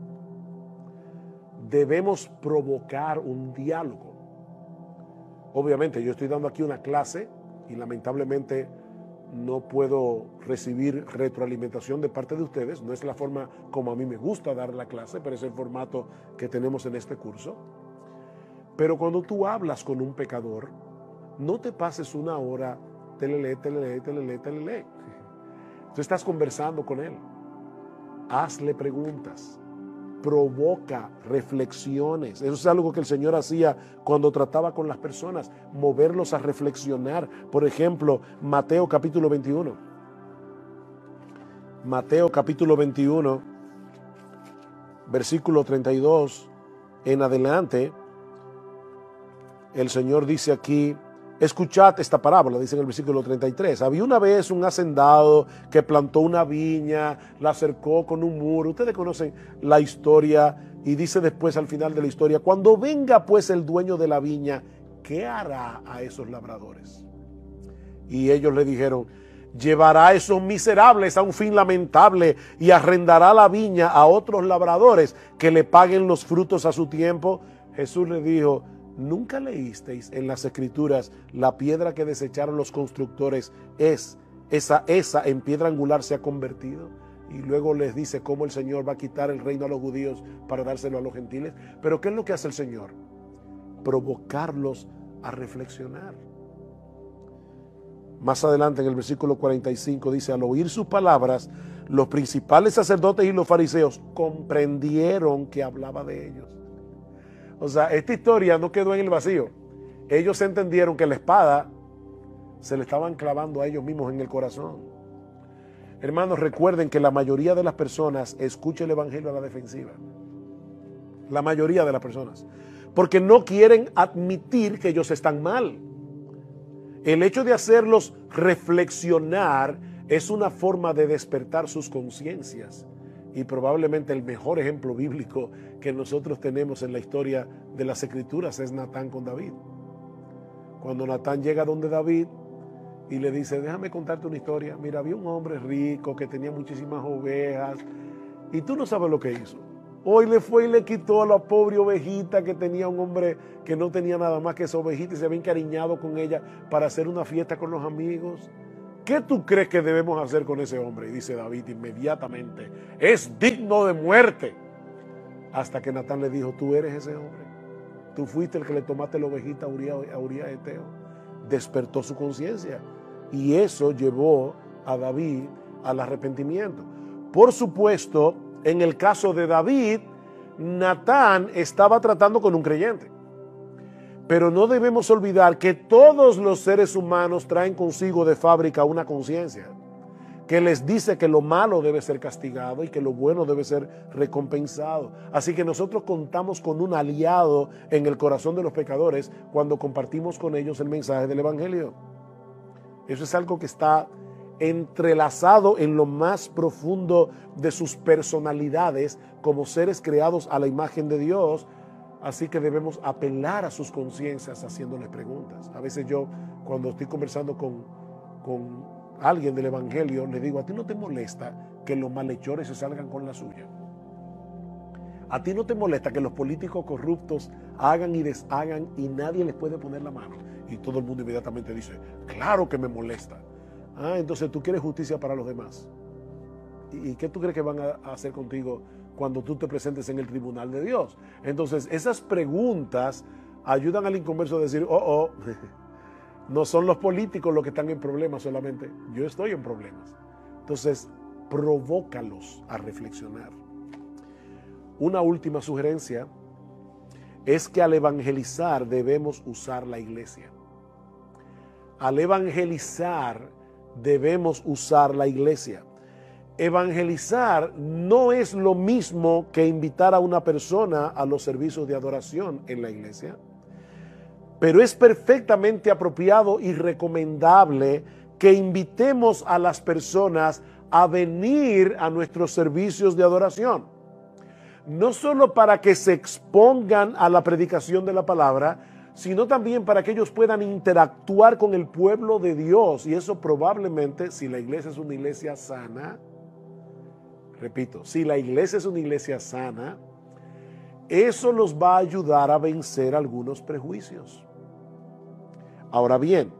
Speaker 1: Debemos provocar un diálogo. Obviamente yo estoy dando aquí una clase y lamentablemente no puedo recibir retroalimentación de parte de ustedes. No es la forma como a mí me gusta dar la clase, pero es el formato que tenemos en este curso. Pero cuando tú hablas con un pecador, no te pases una hora, telele. Tú estás conversando con él. Hazle preguntas. Provoca reflexiones. Eso es algo que el Señor hacía cuando trataba con las personas, moverlos a reflexionar. Por ejemplo, Mateo capítulo 21. Mateo capítulo 21, versículo 32 en adelante, el Señor dice aquí, escuchad esta parábola, dice en el versículo 33. Había una vez un hacendado que plantó una viña, la cercó con un muro. Ustedes conocen la historia y dice después al final de la historia, cuando venga pues el dueño de la viña, ¿qué hará a esos labradores? Y ellos le dijeron, llevará a esos miserables a un fin lamentable y arrendará la viña a otros labradores que le paguen los frutos a su tiempo. Jesús le dijo, ¿nunca leísteis en las Escrituras la piedra que desecharon los constructores esa en piedra angular se ha convertido? Y luego les dice cómo el Señor va a quitar el reino a los judíos para dárselo a los gentiles. Pero ¿qué es lo que hace el Señor? Provocarlos a reflexionar. Más adelante en el versículo 45 dice, al oír sus palabras, los principales sacerdotes y los fariseos comprendieron que hablaba de ellos. O sea, esta historia no quedó en el vacío. Ellos entendieron que la espada se le estaban clavando a ellos mismos en el corazón. Hermanos, recuerden que la mayoría de las personas escucha el evangelio a la defensiva. La mayoría de las personas. Porque no quieren admitir que ellos están mal. El hecho de hacerlos reflexionar es una forma de despertar sus conciencias. Y probablemente el mejor ejemplo bíblico que nosotros tenemos en la historia de las Escrituras es Natán con David. Cuando Natán llega donde David y le dice, déjame contarte una historia. Mira, había un hombre rico que tenía muchísimas ovejas y tú no sabes lo que hizo. Hoy le fue y le quitó a la pobre ovejita que tenía un hombre que no tenía nada más que esa ovejita y se había encariñado con ella para hacer una fiesta con los amigos. ¿Qué tú crees que debemos hacer con ese hombre? Y dice David inmediatamente, es digno de muerte. Hasta que Natán le dijo, tú eres ese hombre. Tú fuiste el que le tomaste la ovejita a Urías Eteo. Despertó su conciencia. Y eso llevó a David al arrepentimiento. Por supuesto, en el caso de David, Natán estaba tratando con un creyente. Pero no debemos olvidar que todos los seres humanos traen consigo de fábrica una conciencia. que les dice que lo malo debe ser castigado y que lo bueno debe ser recompensado. Así que nosotros contamos con un aliado en el corazón de los pecadores cuando compartimos con ellos el mensaje del Evangelio. Eso es algo que está entrelazado en lo más profundo de sus personalidades como seres creados a la imagen de Dios. Así que debemos apelar a sus conciencias haciéndoles preguntas. A veces yo, cuando estoy conversando con alguien del Evangelio, le digo: ¿a ti no te molesta que los malhechores se salgan con la suya? ¿A ti no te molesta que los políticos corruptos hagan y deshagan y nadie les puede poner la mano? Y todo el mundo inmediatamente dice: claro que me molesta. Entonces tú quieres justicia para los demás. ¿Y qué tú crees que van a hacer contigo cuando tú te presentes en el tribunal de Dios? Entonces esas preguntas ayudan al inconverso a decir: no son los políticos los que están en problemas solamente, yo estoy en problemas. Entonces provócalos a reflexionar. Una última sugerencia es que al evangelizar debemos usar la iglesia. Al evangelizar debemos usar la iglesia. Evangelizar no es lo mismo que invitar a una persona a los servicios de adoración en la iglesia, pero es perfectamente apropiado y recomendable que invitemos a las personas a venir a nuestros servicios de adoración. No solo para que se expongan a la predicación de la palabra, sino también para que ellos puedan interactuar con el pueblo de Dios. Y eso probablemente, si la iglesia es una iglesia sana, repito, si la iglesia es una iglesia sana, eso los va a ayudar a vencer algunos prejuicios. Ahora bien,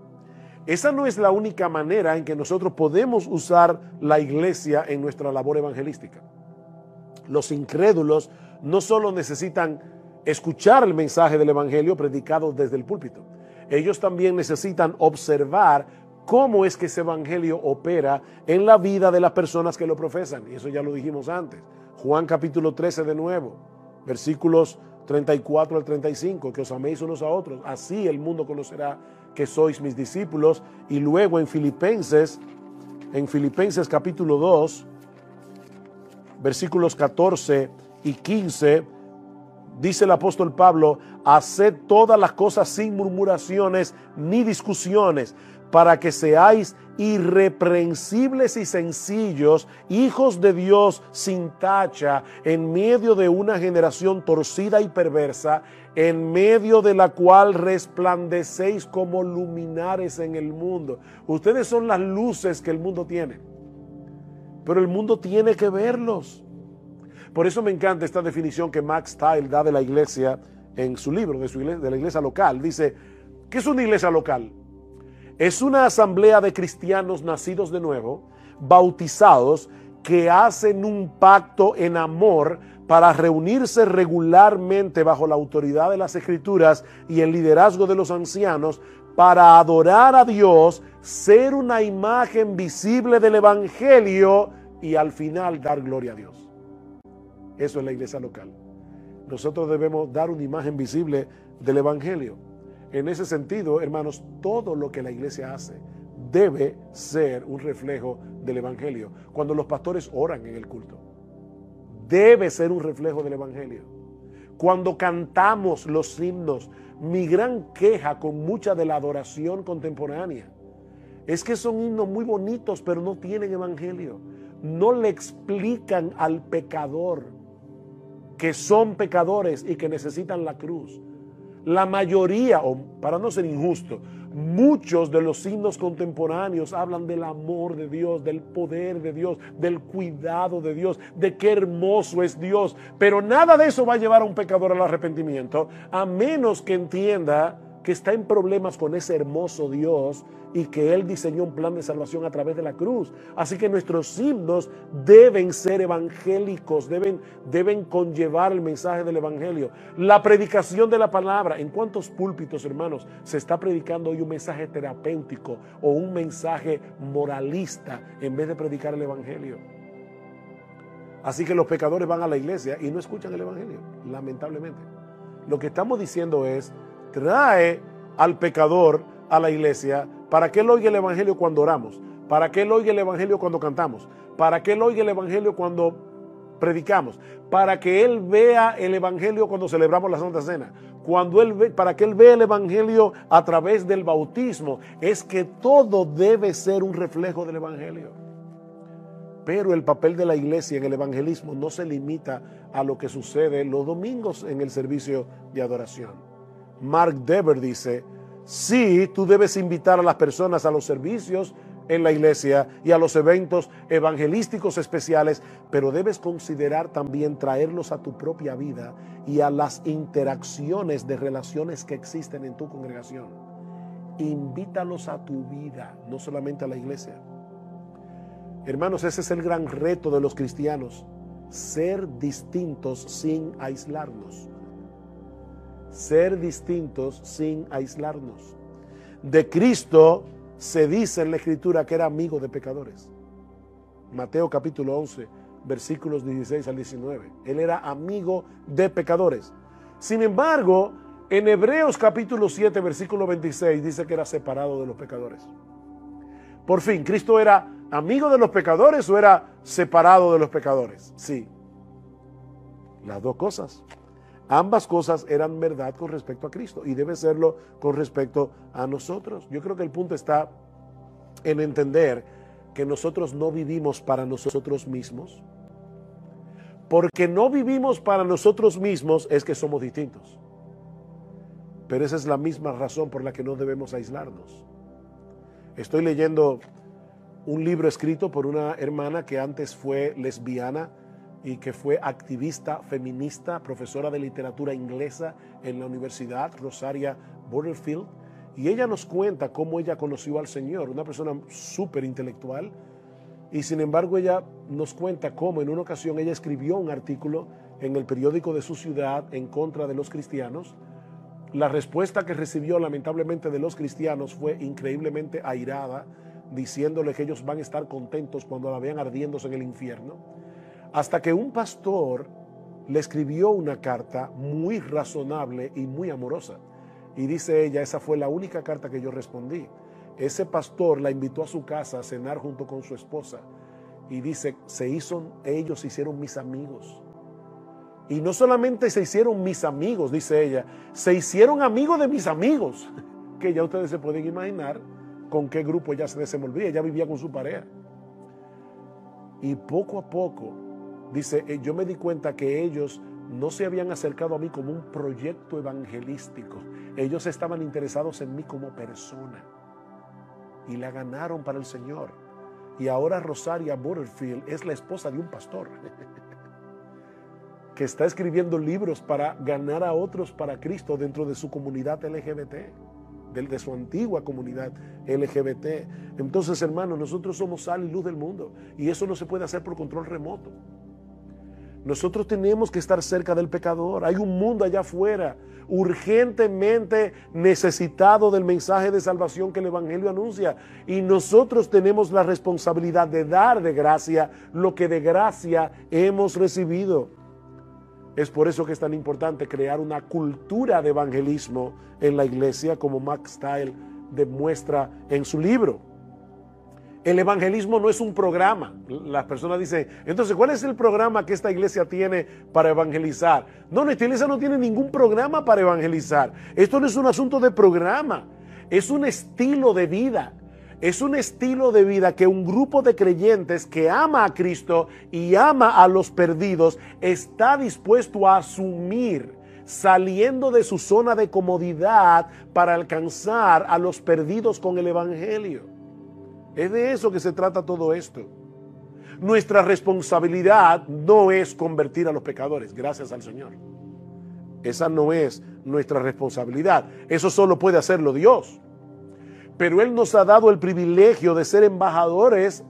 Speaker 1: esa no es la única manera en que nosotros podemos usar la iglesia en nuestra labor evangelística. Los incrédulos no solo necesitan escuchar el mensaje del evangelio predicado desde el púlpito, ellos también necesitan observar cómo es que ese evangelio opera en la vida de las personas que lo profesan. Y eso ya lo dijimos antes. Juan capítulo 13 de nuevo, versículos 34 al 35, que os améis unos a otros, así el mundo conocerá que sois mis discípulos. Y luego en Filipenses capítulo 2, versículos 14 y 15, dice el apóstol Pablo: haced todas las cosas sin murmuraciones ni discusiones, para que seáis irreprensibles y sencillos, hijos de Dios sin tacha, en medio de una generación torcida y perversa, en medio de la cual resplandecéis como luminares en el mundo. Ustedes son las luces que el mundo tiene, pero el mundo tiene que verlos. Por eso me encanta esta definición que Max Tile da de la iglesia en su libro, de la iglesia local. Dice: ¿qué es una iglesia local? Es una asamblea de cristianos nacidos de nuevo, bautizados, que hacen un pacto en amor para reunirse regularmente bajo la autoridad de las Escrituras y el liderazgo de los ancianos para adorar a Dios, ser una imagen visible del Evangelio y al final dar gloria a Dios. Eso es la iglesia local. Nosotros debemos dar una imagen visible del Evangelio. En ese sentido, hermanos, todo lo que la iglesia hace debe ser un reflejo del Evangelio. Cuando los pastores oran en el culto, debe ser un reflejo del Evangelio. Cuando cantamos los himnos, mi gran queja con mucha de la adoración contemporánea es que son himnos muy bonitos, pero no tienen Evangelio. No le explican al pecador que son pecadores y que necesitan la cruz. La mayoría, o para no ser injusto, muchos de los himnos contemporáneos hablan del amor de Dios, del poder de Dios, del cuidado de Dios, de qué hermoso es Dios. Pero nada de eso va a llevar a un pecador al arrepentimiento, a menos que entienda que está en problemas con ese hermoso Dios y que Él diseñó un plan de salvación a través de la cruz. Así que nuestros himnos deben ser evangélicos, deben conllevar el mensaje del evangelio. La predicación de la palabra. ¿En cuántos púlpitos, hermanos, se está predicando hoy un mensaje terapéutico o un mensaje moralista en vez de predicar el evangelio? Así que los pecadores van a la iglesia y no escuchan el evangelio, lamentablemente. Lo que estamos diciendo es: trae al pecador a la iglesia para que él oiga el evangelio cuando oramos, para que Él oiga el Evangelio cuando cantamos, para que Él oiga el Evangelio cuando predicamos, para que Él vea el Evangelio cuando celebramos la Santa Cena, para que Él vea el Evangelio a través del bautismo. Es que todo debe ser un reflejo del Evangelio. Pero el papel de la iglesia en el evangelismo no se limita a lo que sucede los domingos en el servicio de adoración. Mark Dever dice: sí, tú debes invitar a las personas a los servicios en la iglesia y a los eventos evangelísticos especiales, pero debes considerar también traerlos a tu propia vida y a las interacciones de relaciones que existen en tu congregación. Invítalos a tu vida, no solamente a la iglesia. Hermanos, ese es el gran reto de los cristianos: ser distintos sin aislarnos. Ser distintos sin aislarnos. De Cristo se dice en la Escritura que era amigo de pecadores. Mateo capítulo 11, versículos 16 al 19. Él era amigo de pecadores. Sin embargo, en Hebreos capítulo 7, versículo 26, dice que era separado de los pecadores. Por fin, ¿Cristo era amigo de los pecadores o era separado de los pecadores? Sí, las dos cosas. Ambas cosas eran verdad con respecto a Cristo y debe serlo con respecto a nosotros. Yo creo que el punto está en entender que nosotros no vivimos para nosotros mismos. Porque no vivimos para nosotros mismos es que somos distintos. Pero esa es la misma razón por la que no debemos aislarnos. Estoy leyendo un libro escrito por una hermana que antes fue lesbiana y que fue activista feminista, profesora de literatura inglesa en la Universidad Rosaria Butterfield, y ella nos cuenta cómo ella conoció al Señor, una persona súper intelectual, y sin embargo ella nos cuenta cómo en una ocasión ella escribió un artículo en el periódico de su ciudad en contra de los cristianos. La respuesta que recibió lamentablemente de los cristianos fue increíblemente airada, diciéndole que ellos van a estar contentos cuando la vean ardiéndose en el infierno, hasta que un pastor le escribió una carta muy razonable y muy amorosa. Y dice ella: esa fue la única carta que yo respondí. Ese pastor la invitó a su casa a cenar junto con su esposa, y dice, ellos se hicieron mis amigos. Y no solamente se hicieron mis amigos, dice ella, se hicieron amigos de mis amigos, que ya ustedes se pueden imaginar con qué grupo ella se desenvolvía. Ella vivía con su pareja. Y poco a poco, dice, yo me di cuenta que ellos no se habían acercado a mí como un proyecto evangelístico. Ellos estaban interesados en mí como persona. Y la ganaron para el Señor. Y ahora Rosaria Butterfield es la esposa de un pastor que está escribiendo libros para ganar a otros para Cristo dentro de su comunidad LGBT, de su antigua comunidad LGBT. Entonces, hermanos, nosotros somos sal y luz del mundo, y eso no se puede hacer por control remoto. Nosotros tenemos que estar cerca del pecador. Hay un mundo allá afuera urgentemente necesitado del mensaje de salvación que el Evangelio anuncia, y nosotros tenemos la responsabilidad de dar de gracia lo que de gracia hemos recibido. Es por eso que es tan importante crear una cultura de evangelismo en la iglesia, como Max Stiles demuestra en su libro. El evangelismo no es un programa. Las personas dicen, entonces, ¿cuál es el programa que esta iglesia tiene para evangelizar? No, esta iglesia no tiene ningún programa para evangelizar. Esto no es un asunto de programa, es un estilo de vida. Es un estilo de vida que un grupo de creyentes que ama a Cristo y ama a los perdidos está dispuesto a asumir, saliendo de su zona de comodidad para alcanzar a los perdidos con el Evangelio. Es de eso que se trata todo esto. Nuestra responsabilidad no es convertir a los pecadores, gracias al Señor. Esa no es nuestra responsabilidad. Eso solo puede hacerlo Dios. Pero Él nos ha dado el privilegio de ser embajadores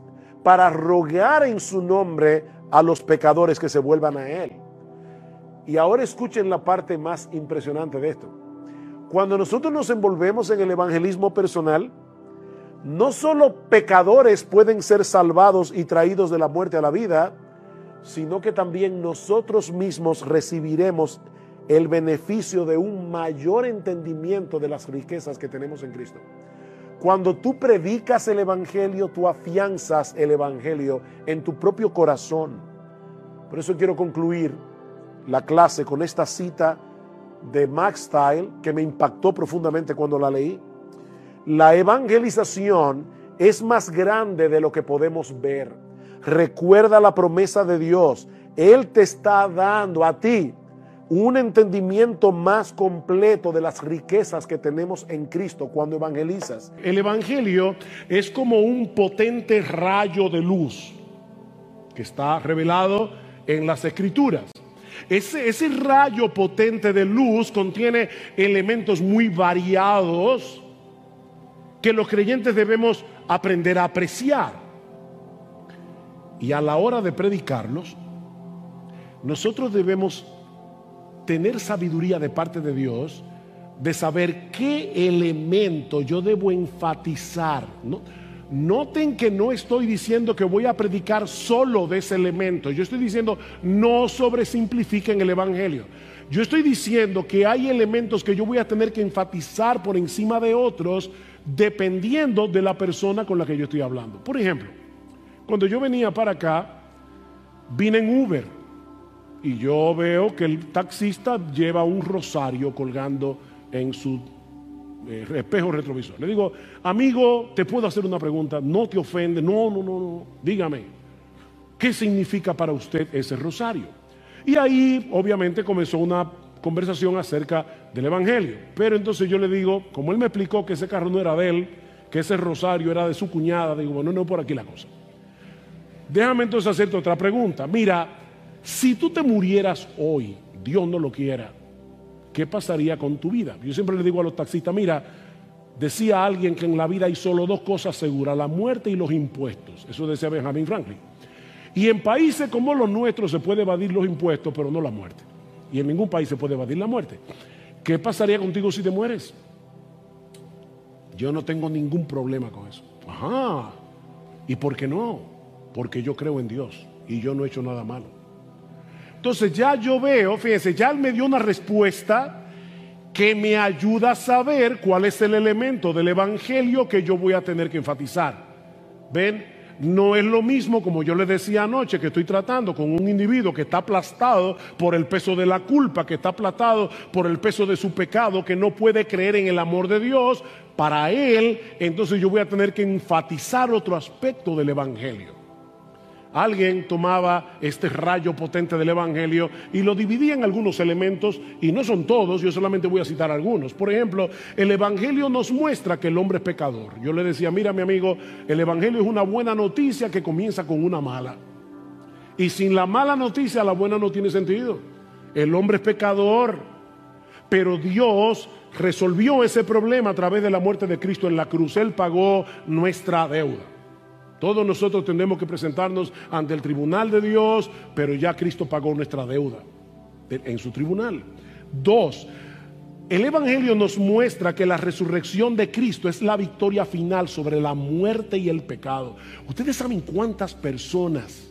Speaker 1: para rogar en su nombre a los pecadores que se vuelvan a Él. Y ahora escuchen la parte más impresionante de esto. Cuando nosotros nos envolvemos en el evangelismo personal, no solo pecadores pueden ser salvados y traídos de la muerte a la vida, sino que también nosotros mismos recibiremos el beneficio de un mayor entendimiento de las riquezas que tenemos en Cristo. Cuando tú predicas el Evangelio, tú afianzas el Evangelio en tu propio corazón. Por eso quiero concluir la clase con esta cita de Max Stiles, que me impactó profundamente cuando la leí. La evangelización es más grande de lo que podemos ver. Recuerda la promesa de Dios. Él te está dando a ti un entendimiento más completo de las riquezas que tenemos en Cristo cuando evangelizas. El evangelio es como un potente rayo de luz que está revelado en las Escrituras. Ese rayo potente de luz contiene elementos muy variados que los creyentes debemos aprender a apreciar. Y a la hora de predicarlos, nosotros debemos tener sabiduría de parte de Dios, de saber qué elemento yo debo enfatizar, ¿no? Noten que no estoy diciendo que voy a predicar solo de ese elemento. Yo estoy diciendo no sobresimplifiquen el evangelio. Yo estoy diciendo que hay elementos que yo voy a tener que enfatizar por encima de otros dependiendo de la persona con la que yo estoy hablando. Por ejemplo, cuando yo venía para acá, vine en Uber y yo veo que el taxista lleva un rosario colgando en su espejo retrovisor. Le digo, amigo, ¿te puedo hacer una pregunta? ¿No te ofende? No. Dígame, ¿qué significa para usted ese rosario? Y ahí, obviamente, comenzó una conversación acerca del evangelio. Pero entonces yo le digo, como él me explicó que ese carro no era de él, que ese rosario era de su cuñada, digo, bueno, no por aquí la cosa. Déjame entonces hacerte otra pregunta. Mira, si tú te murieras hoy, Dios no lo quiera, ¿qué pasaría con tu vida? Yo siempre le digo a los taxistas, mira, decía alguien que en la vida hay solo dos cosas seguras, la muerte y los impuestos. Eso decía Benjamin Franklin. Y en países como los nuestros se puede evadir los impuestos, pero no la muerte. Y en ningún país se puede evadir la muerte. ¿Qué pasaría contigo si te mueres? Yo no tengo ningún problema con eso. Ajá. ¿Y por qué no? Porque yo creo en Dios y yo no he hecho nada malo. Entonces ya yo veo, fíjense, ya él me dio una respuesta que me ayuda a saber cuál es el elemento del evangelio que yo voy a tener que enfatizar. ¿Ven? No es lo mismo, como yo les decía anoche, que estoy tratando con un individuo que está aplastado por el peso de la culpa, que está aplastado por el peso de su pecado, que no puede creer en el amor de Dios. Para él, entonces yo voy a tener que enfatizar otro aspecto del evangelio. Alguien tomaba este rayo potente del evangelio y lo dividía en algunos elementos, y no son todos, yo solamente voy a citar algunos. Por ejemplo, el evangelio nos muestra que el hombre es pecador. Yo le decía, mira mi amigo, el evangelio es una buena noticia que comienza con una mala. Y sin la mala noticia, la buena no tiene sentido. El hombre es pecador, pero Dios resolvió ese problema a través de la muerte de Cristo en la cruz. Él pagó nuestra deuda. Todos nosotros tenemos que presentarnos ante el tribunal de Dios, pero ya Cristo pagó nuestra deuda en su tribunal. 2, el evangelio nos muestra que la resurrección de Cristo es la victoria final sobre la muerte y el pecado. Ustedes saben cuántas personas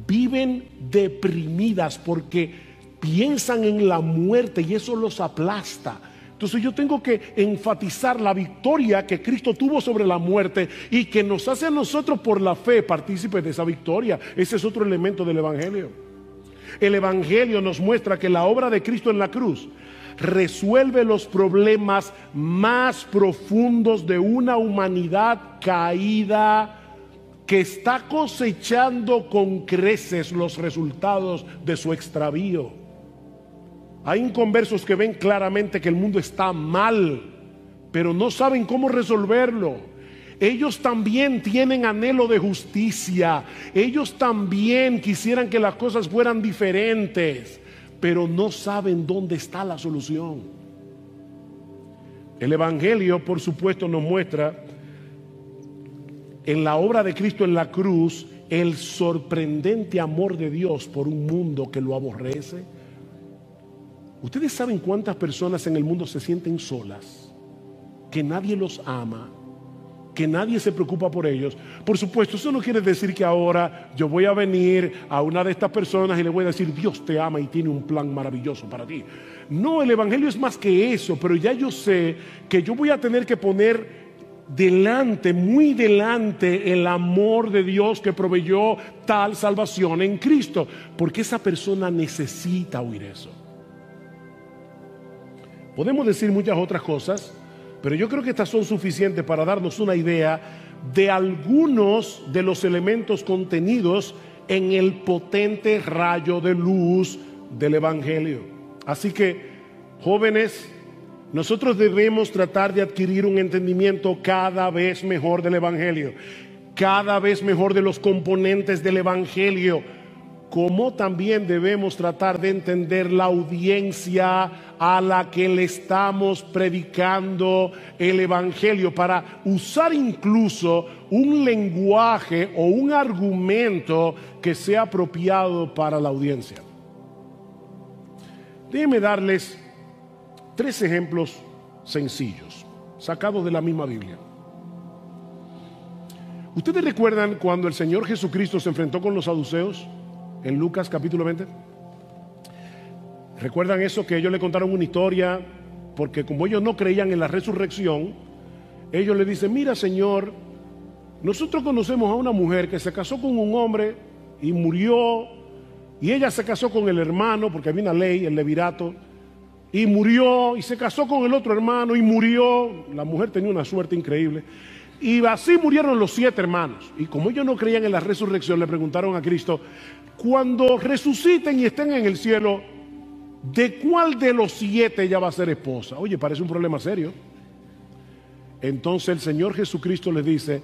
Speaker 1: viven deprimidas porque piensan en la muerte y eso los aplasta. Entonces yo tengo que enfatizar la victoria que Cristo tuvo sobre la muerte y que nos hace a nosotros por la fe partícipes de esa victoria. Ese es otro elemento del evangelio. El evangelio nos muestra que la obra de Cristo en la cruz resuelve los problemas más profundos de una humanidad caída que está cosechando con creces los resultados de su extravío. Hay inconversos que ven claramente que el mundo está mal, pero no saben cómo resolverlo. Ellos también tienen anhelo de justicia. Ellos también quisieran que las cosas fueran diferentes, pero no saben dónde está la solución. El evangelio, por supuesto, nos muestra en la obra de Cristo en la cruz el sorprendente amor de Dios por un mundo que lo aborrece. Ustedes saben cuántas personas en el mundo se sienten solas, que nadie los ama, que nadie se preocupa por ellos. Por supuesto, eso no quiere decir que ahora yo voy a venir a una de estas personas y le voy a decir, Dios te ama y tiene un plan maravilloso para ti. No, el evangelio es más que eso, pero ya yo sé que yo voy a tener que poner delante, muy delante, el amor de Dios que proveyó tal salvación en Cristo, porque esa persona necesita oír eso. Podemos decir muchas otras cosas, pero yo creo que estas son suficientes para darnos una idea de algunos de los elementos contenidos en el potente rayo de luz del Evangelio. Así que, jóvenes, nosotros debemos tratar de adquirir un entendimiento cada vez mejor del Evangelio, cada vez mejor de los componentes del Evangelio, como también debemos tratar de entender la audiencia a la que le estamos predicando el Evangelio, para usar incluso un lenguaje o un argumento que sea apropiado para la audiencia. Déjenme darles 3 ejemplos sencillos, sacados de la misma Biblia. ¿Ustedes recuerdan cuando el Señor Jesucristo se enfrentó con los saduceos en Lucas capítulo 20? ¿Recuerdan eso? Que ellos le contaron una historia, porque como ellos no creían en la resurrección, ellos le dicen: mira, Señor, nosotros conocemos a una mujer que se casó con un hombre y murió, y ella se casó con el hermano, porque había una ley, el levirato, y murió, y se casó con el otro hermano y murió. La mujer tenía una suerte increíble, y así murieron los 7 hermanos. Y como ellos no creían en la resurrección, le preguntaron a Cristo: cuando resuciten y estén en el cielo, ¿de cuál de los 7 ella va a ser esposa? Oye, parece un problema serio. Entonces el Señor Jesucristo les dice: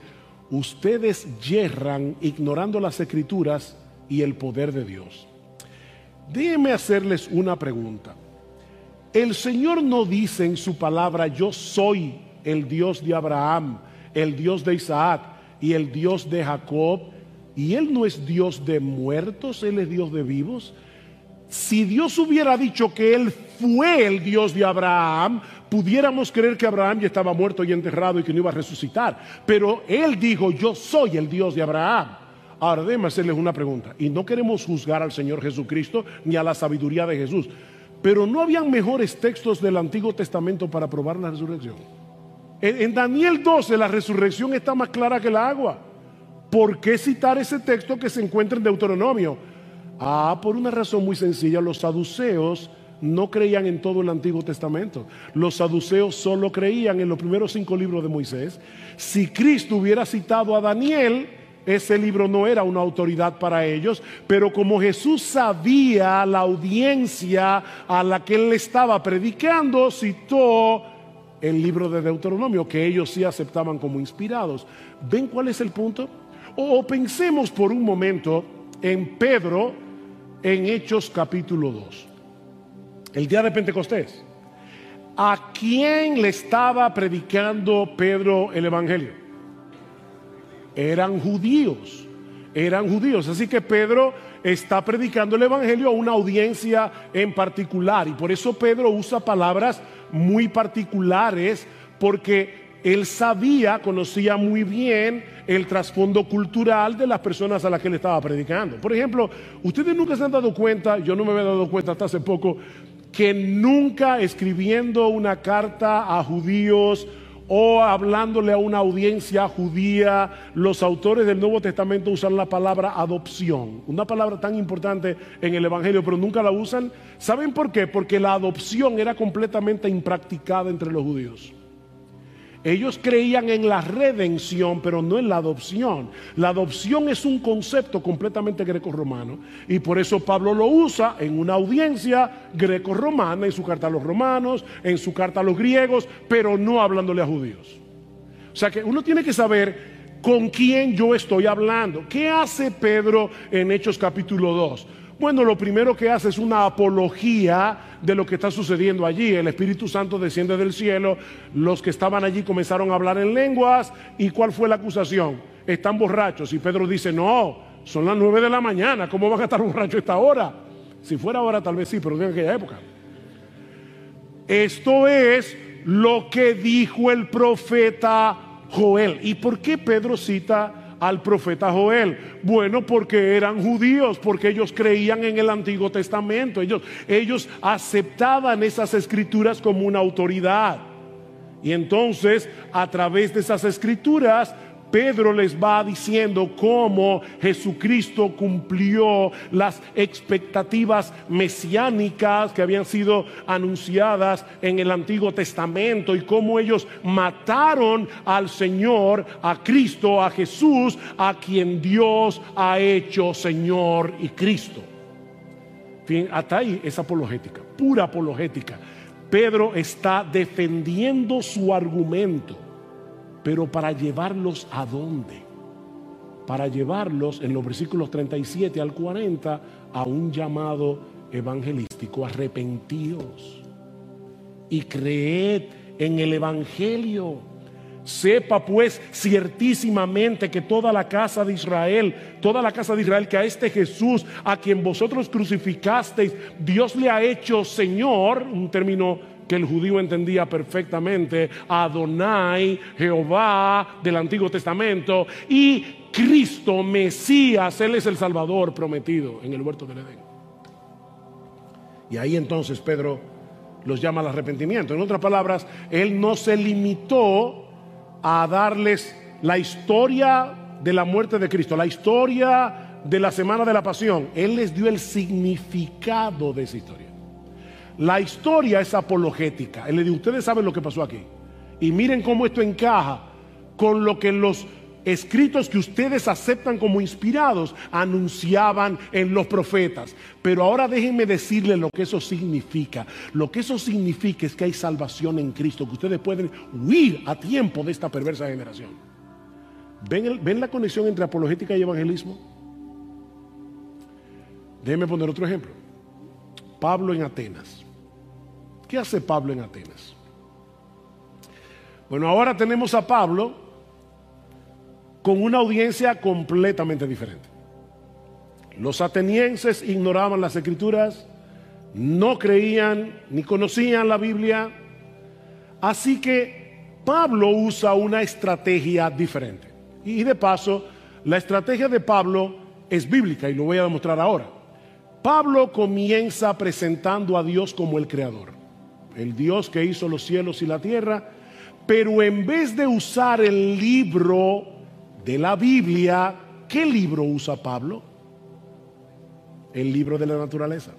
Speaker 1: ustedes yerran ignorando las Escrituras y el poder de Dios. Déjenme hacerles una pregunta. El Señor no dice en su palabra: yo soy el Dios de Abraham, el Dios de Isaac y el Dios de Jacob, y Él no es Dios de muertos, Él es Dios de vivos. Si Dios hubiera dicho que Él fue el Dios de Abraham, pudiéramos creer que Abraham ya estaba muerto y enterrado y que no iba a resucitar. Pero Él dijo: yo soy el Dios de Abraham. Ahora déjenme hacerles una pregunta, y no queremos juzgar al Señor Jesucristo ni a la sabiduría de Jesús, pero ¿no habían mejores textos del Antiguo Testamento para probar la resurrección? En Daniel 12 la resurrección está más clara que el agua. ¿Por qué citar ese texto que se encuentra en Deuteronomio? Por una razón muy sencilla: los saduceos no creían en todo el Antiguo Testamento. Los saduceos solo creían en los primeros 5 libros de Moisés. Si Cristo hubiera citado a Daniel, ese libro no era una autoridad para ellos, pero como Jesús sabía la audiencia a la que Él le estaba predicando, citó el libro de Deuteronomio, que ellos sí aceptaban como inspirados. ¿Ven cuál es el punto? O pensemos por un momento en Pedro en Hechos capítulo 2, el día de Pentecostés. ¿A quién le estaba predicando Pedro el Evangelio? Eran judíos, así que Pedro está predicando el Evangelio a una audiencia en particular, y por eso Pedro usa palabras muy particulares, porque él conocía muy bien el trasfondo cultural de las personas a las que él estaba predicando. Por ejemplo, ustedes nunca se han dado cuenta, yo no me había dado cuenta hasta hace poco, que nunca escribiendo una carta a judíos o hablándole a una audiencia judía, los autores del Nuevo Testamento usan la palabra adopción, una palabra tan importante en el Evangelio, pero nunca la usan. ¿Saben por qué? Porque la adopción era completamente impracticada entre los judíos. Ellos creían en la redención, pero no en la adopción. La adopción es un concepto completamente greco-romano, y por eso Pablo lo usa en una audiencia greco-romana, en su carta a los romanos, en su carta a los griegos, pero no hablándole a judíos. O sea que uno tiene que saber con quién yo estoy hablando. ¿Qué hace Pedro en Hechos capítulo 2? Bueno, lo primero que hace es una apología de lo que está sucediendo allí. El Espíritu Santo desciende del cielo, los que estaban allí comenzaron a hablar en lenguas. ¿Y cuál fue la acusación? Están borrachos. Y Pedro dice: no, son las 9 de la mañana, ¿cómo van a estar borrachos a esta hora? Si fuera ahora tal vez sí, pero no en aquella época. Esto es lo que dijo el profeta Joel. ¿Y por qué Pedro cita al profeta Joel? Bueno, porque eran judíos, porque ellos creían en el Antiguo Testamento, ellos aceptaban esas escrituras como una autoridad. Y entonces, a través de esas escrituras, Pedro les va diciendo cómo Jesucristo cumplió las expectativas mesiánicas que habían sido anunciadas en el Antiguo Testamento y cómo ellos mataron al Señor, a Cristo, a Jesús, a quien Dios ha hecho Señor y Cristo. Fin, hasta ahí es apologética, pura apologética. Pedro está defendiendo su argumento. Pero para llevarlos ¿a dónde? Para llevarlos en los versículos 37 al 40 a un llamado evangelístico: arrepentíos y creed en el evangelio. Sepa pues ciertísimamente que toda la casa de Israel, que a este Jesús, a quien vosotros crucificasteis, Dios le ha hecho Señor, un término que el judío entendía perfectamente, Adonai, Jehová del Antiguo Testamento, y Cristo, Mesías, Él es el Salvador prometido en el huerto del Edén. Y ahí entonces Pedro los llama al arrepentimiento. En otras palabras, Él no se limitó a darles la historia de la muerte de Cristo, la historia de la semana de la pasión. Él les dio el significado de esa historia. La historia es apologética. Él le dijo: ustedes saben lo que pasó aquí, y miren cómo esto encaja con lo que los escritos que ustedes aceptan como inspirados anunciaban en los profetas. Pero ahora déjenme decirles lo que eso significa. Lo que eso significa es que hay salvación en Cristo, que ustedes pueden huir a tiempo de esta perversa generación. ¿Ven la conexión entre apologética y evangelismo? Déjenme poner otro ejemplo. Pablo en Atenas. ¿Qué hace Pablo en Atenas? Bueno, ahora tenemos a Pablo con una audiencia completamente diferente. Los atenienses ignoraban las escrituras, no creían ni conocían la Biblia, así que Pablo usa una estrategia diferente. Y de paso, la estrategia de Pablo es bíblica y lo voy a demostrar ahora. Pablo comienza presentando a Dios como el creador, el Dios que hizo los cielos y la tierra, pero en vez de usar el libro de la Biblia, ¿qué libro usa Pablo? El libro de la naturaleza.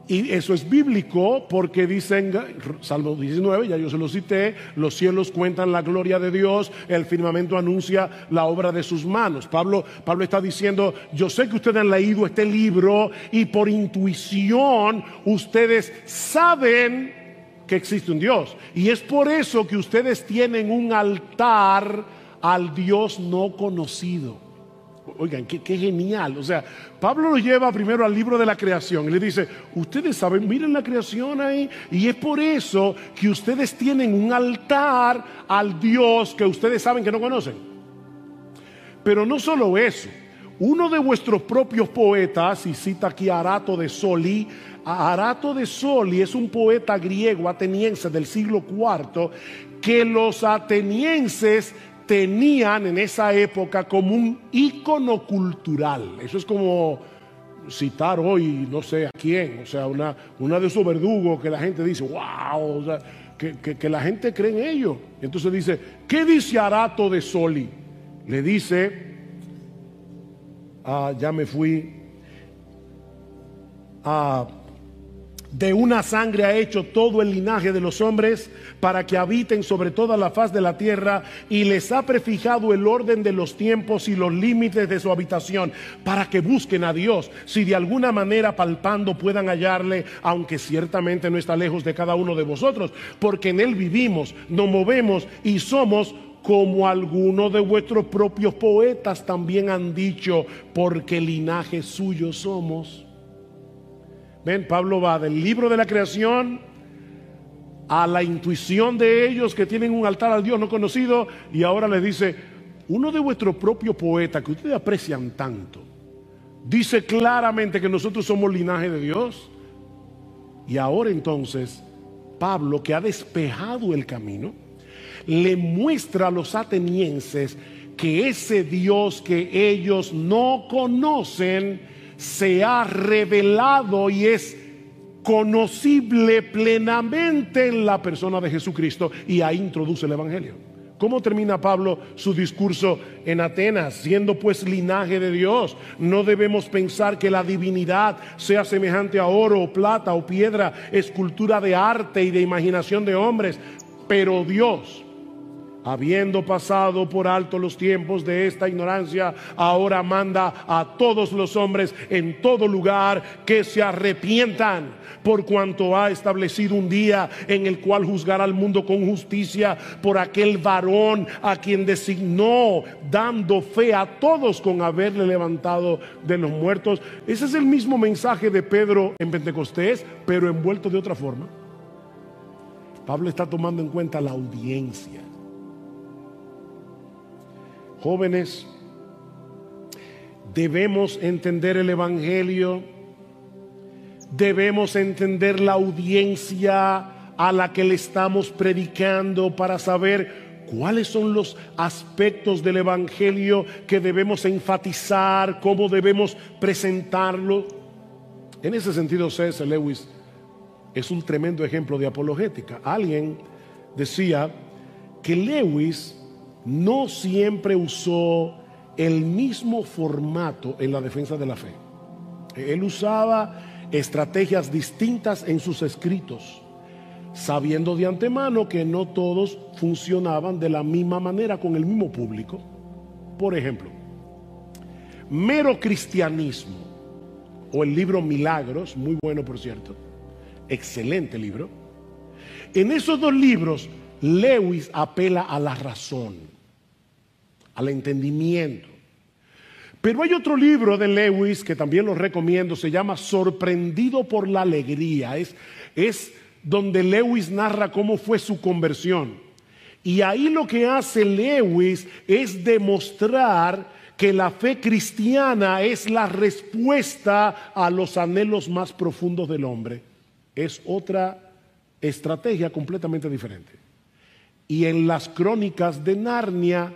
Speaker 1: Y eso es bíblico porque dicen, Salmo 19, ya yo se lo cité, los cielos cuentan la gloria de Dios, el firmamento anuncia la obra de sus manos. Pablo está diciendo: yo sé que ustedes han leído este libro y por intuición ustedes saben que existe un Dios. Y es por eso que ustedes tienen un altar al Dios no conocido. Oigan, qué genial. O sea, Pablo lo lleva primero al libro de la creación y le dice: ustedes saben, miren la creación ahí, y es por eso que ustedes tienen un altar al Dios que ustedes saben que no conocen. Pero no solo eso, uno de vuestros propios poetas, y cita aquí a Arato de Soli. Arato de Soli es un poeta griego ateniense del siglo IV que los atenienses tenían en esa época como un ícono cultural. Eso es como citar hoy no sé a quién, o sea, una de esos verdugos que la gente dice: wow, o sea, que la gente cree en ellos. Entonces dice: ¿qué dice Arato de Soli? Le dice, ya me fui, de una sangre ha hecho todo el linaje de los hombres para que habiten sobre toda la faz de la tierra, y les ha prefijado el orden de los tiempos y los límites de su habitación, para que busquen a Dios, si de alguna manera palpando puedan hallarle, aunque ciertamente no está lejos de cada uno de vosotros, porque en él vivimos, nos movemos y somos, como algunos de vuestros propios poetas también han dicho, porque linaje suyo somos. Ven, Pablo va del libro de la creación a la intuición de ellos que tienen un altar al Dios no conocido, y ahora les dice: uno de vuestros propios poetas que ustedes aprecian tanto dice claramente que nosotros somos linaje de Dios. Y ahora entonces Pablo, que ha despejado el camino, le muestra a los atenienses que ese Dios que ellos no conocen se ha revelado y es conocible plenamente en la persona de Jesucristo, y ahí introduce el Evangelio. ¿Cómo termina Pablo su discurso en Atenas? Siendo pues linaje de Dios, no debemos pensar que la divinidad sea semejante a oro o plata o piedra, escultura de arte y de imaginación de hombres, pero Dios, habiendo pasado por alto los tiempos de esta ignorancia, ahora manda a todos los hombres en todo lugar que se arrepientan, por cuanto ha establecido un día en el cual juzgará al mundo con justicia por aquel varón a quien designó, dando fe a todos con haberle levantado de los muertos. Ese es el mismo mensaje de Pedro en Pentecostés, pero envuelto de otra forma. Pablo está tomando en cuenta la audiencia. Jóvenes, debemos entender el Evangelio, debemos entender la audiencia a la que le estamos predicando para saber cuáles son los aspectos del Evangelio que debemos enfatizar, cómo debemos presentarlo. En ese sentido, C.S. Lewis es un tremendo ejemplo de apologética. Alguien decía que Lewis no siempre usó el mismo formato en la defensa de la fe. Él usaba estrategias distintas en sus escritos, sabiendo de antemano que no todos funcionaban de la misma manera con el mismo público. Por ejemplo, Mero Cristianismo, o el libro Milagros, muy bueno por cierto, excelente libro. En esos dos libros Lewis apela a la razón, al entendimiento. Pero hay otro libro de Lewis que también lo recomiendo, se llama Sorprendido por la Alegría. Es donde Lewis narra cómo fue su conversión. Y ahí lo que hace Lewis es demostrar que la fe cristiana es la respuesta a los anhelos más profundos del hombre. Es otra estrategia completamente diferente. Y en las Crónicas de Narnia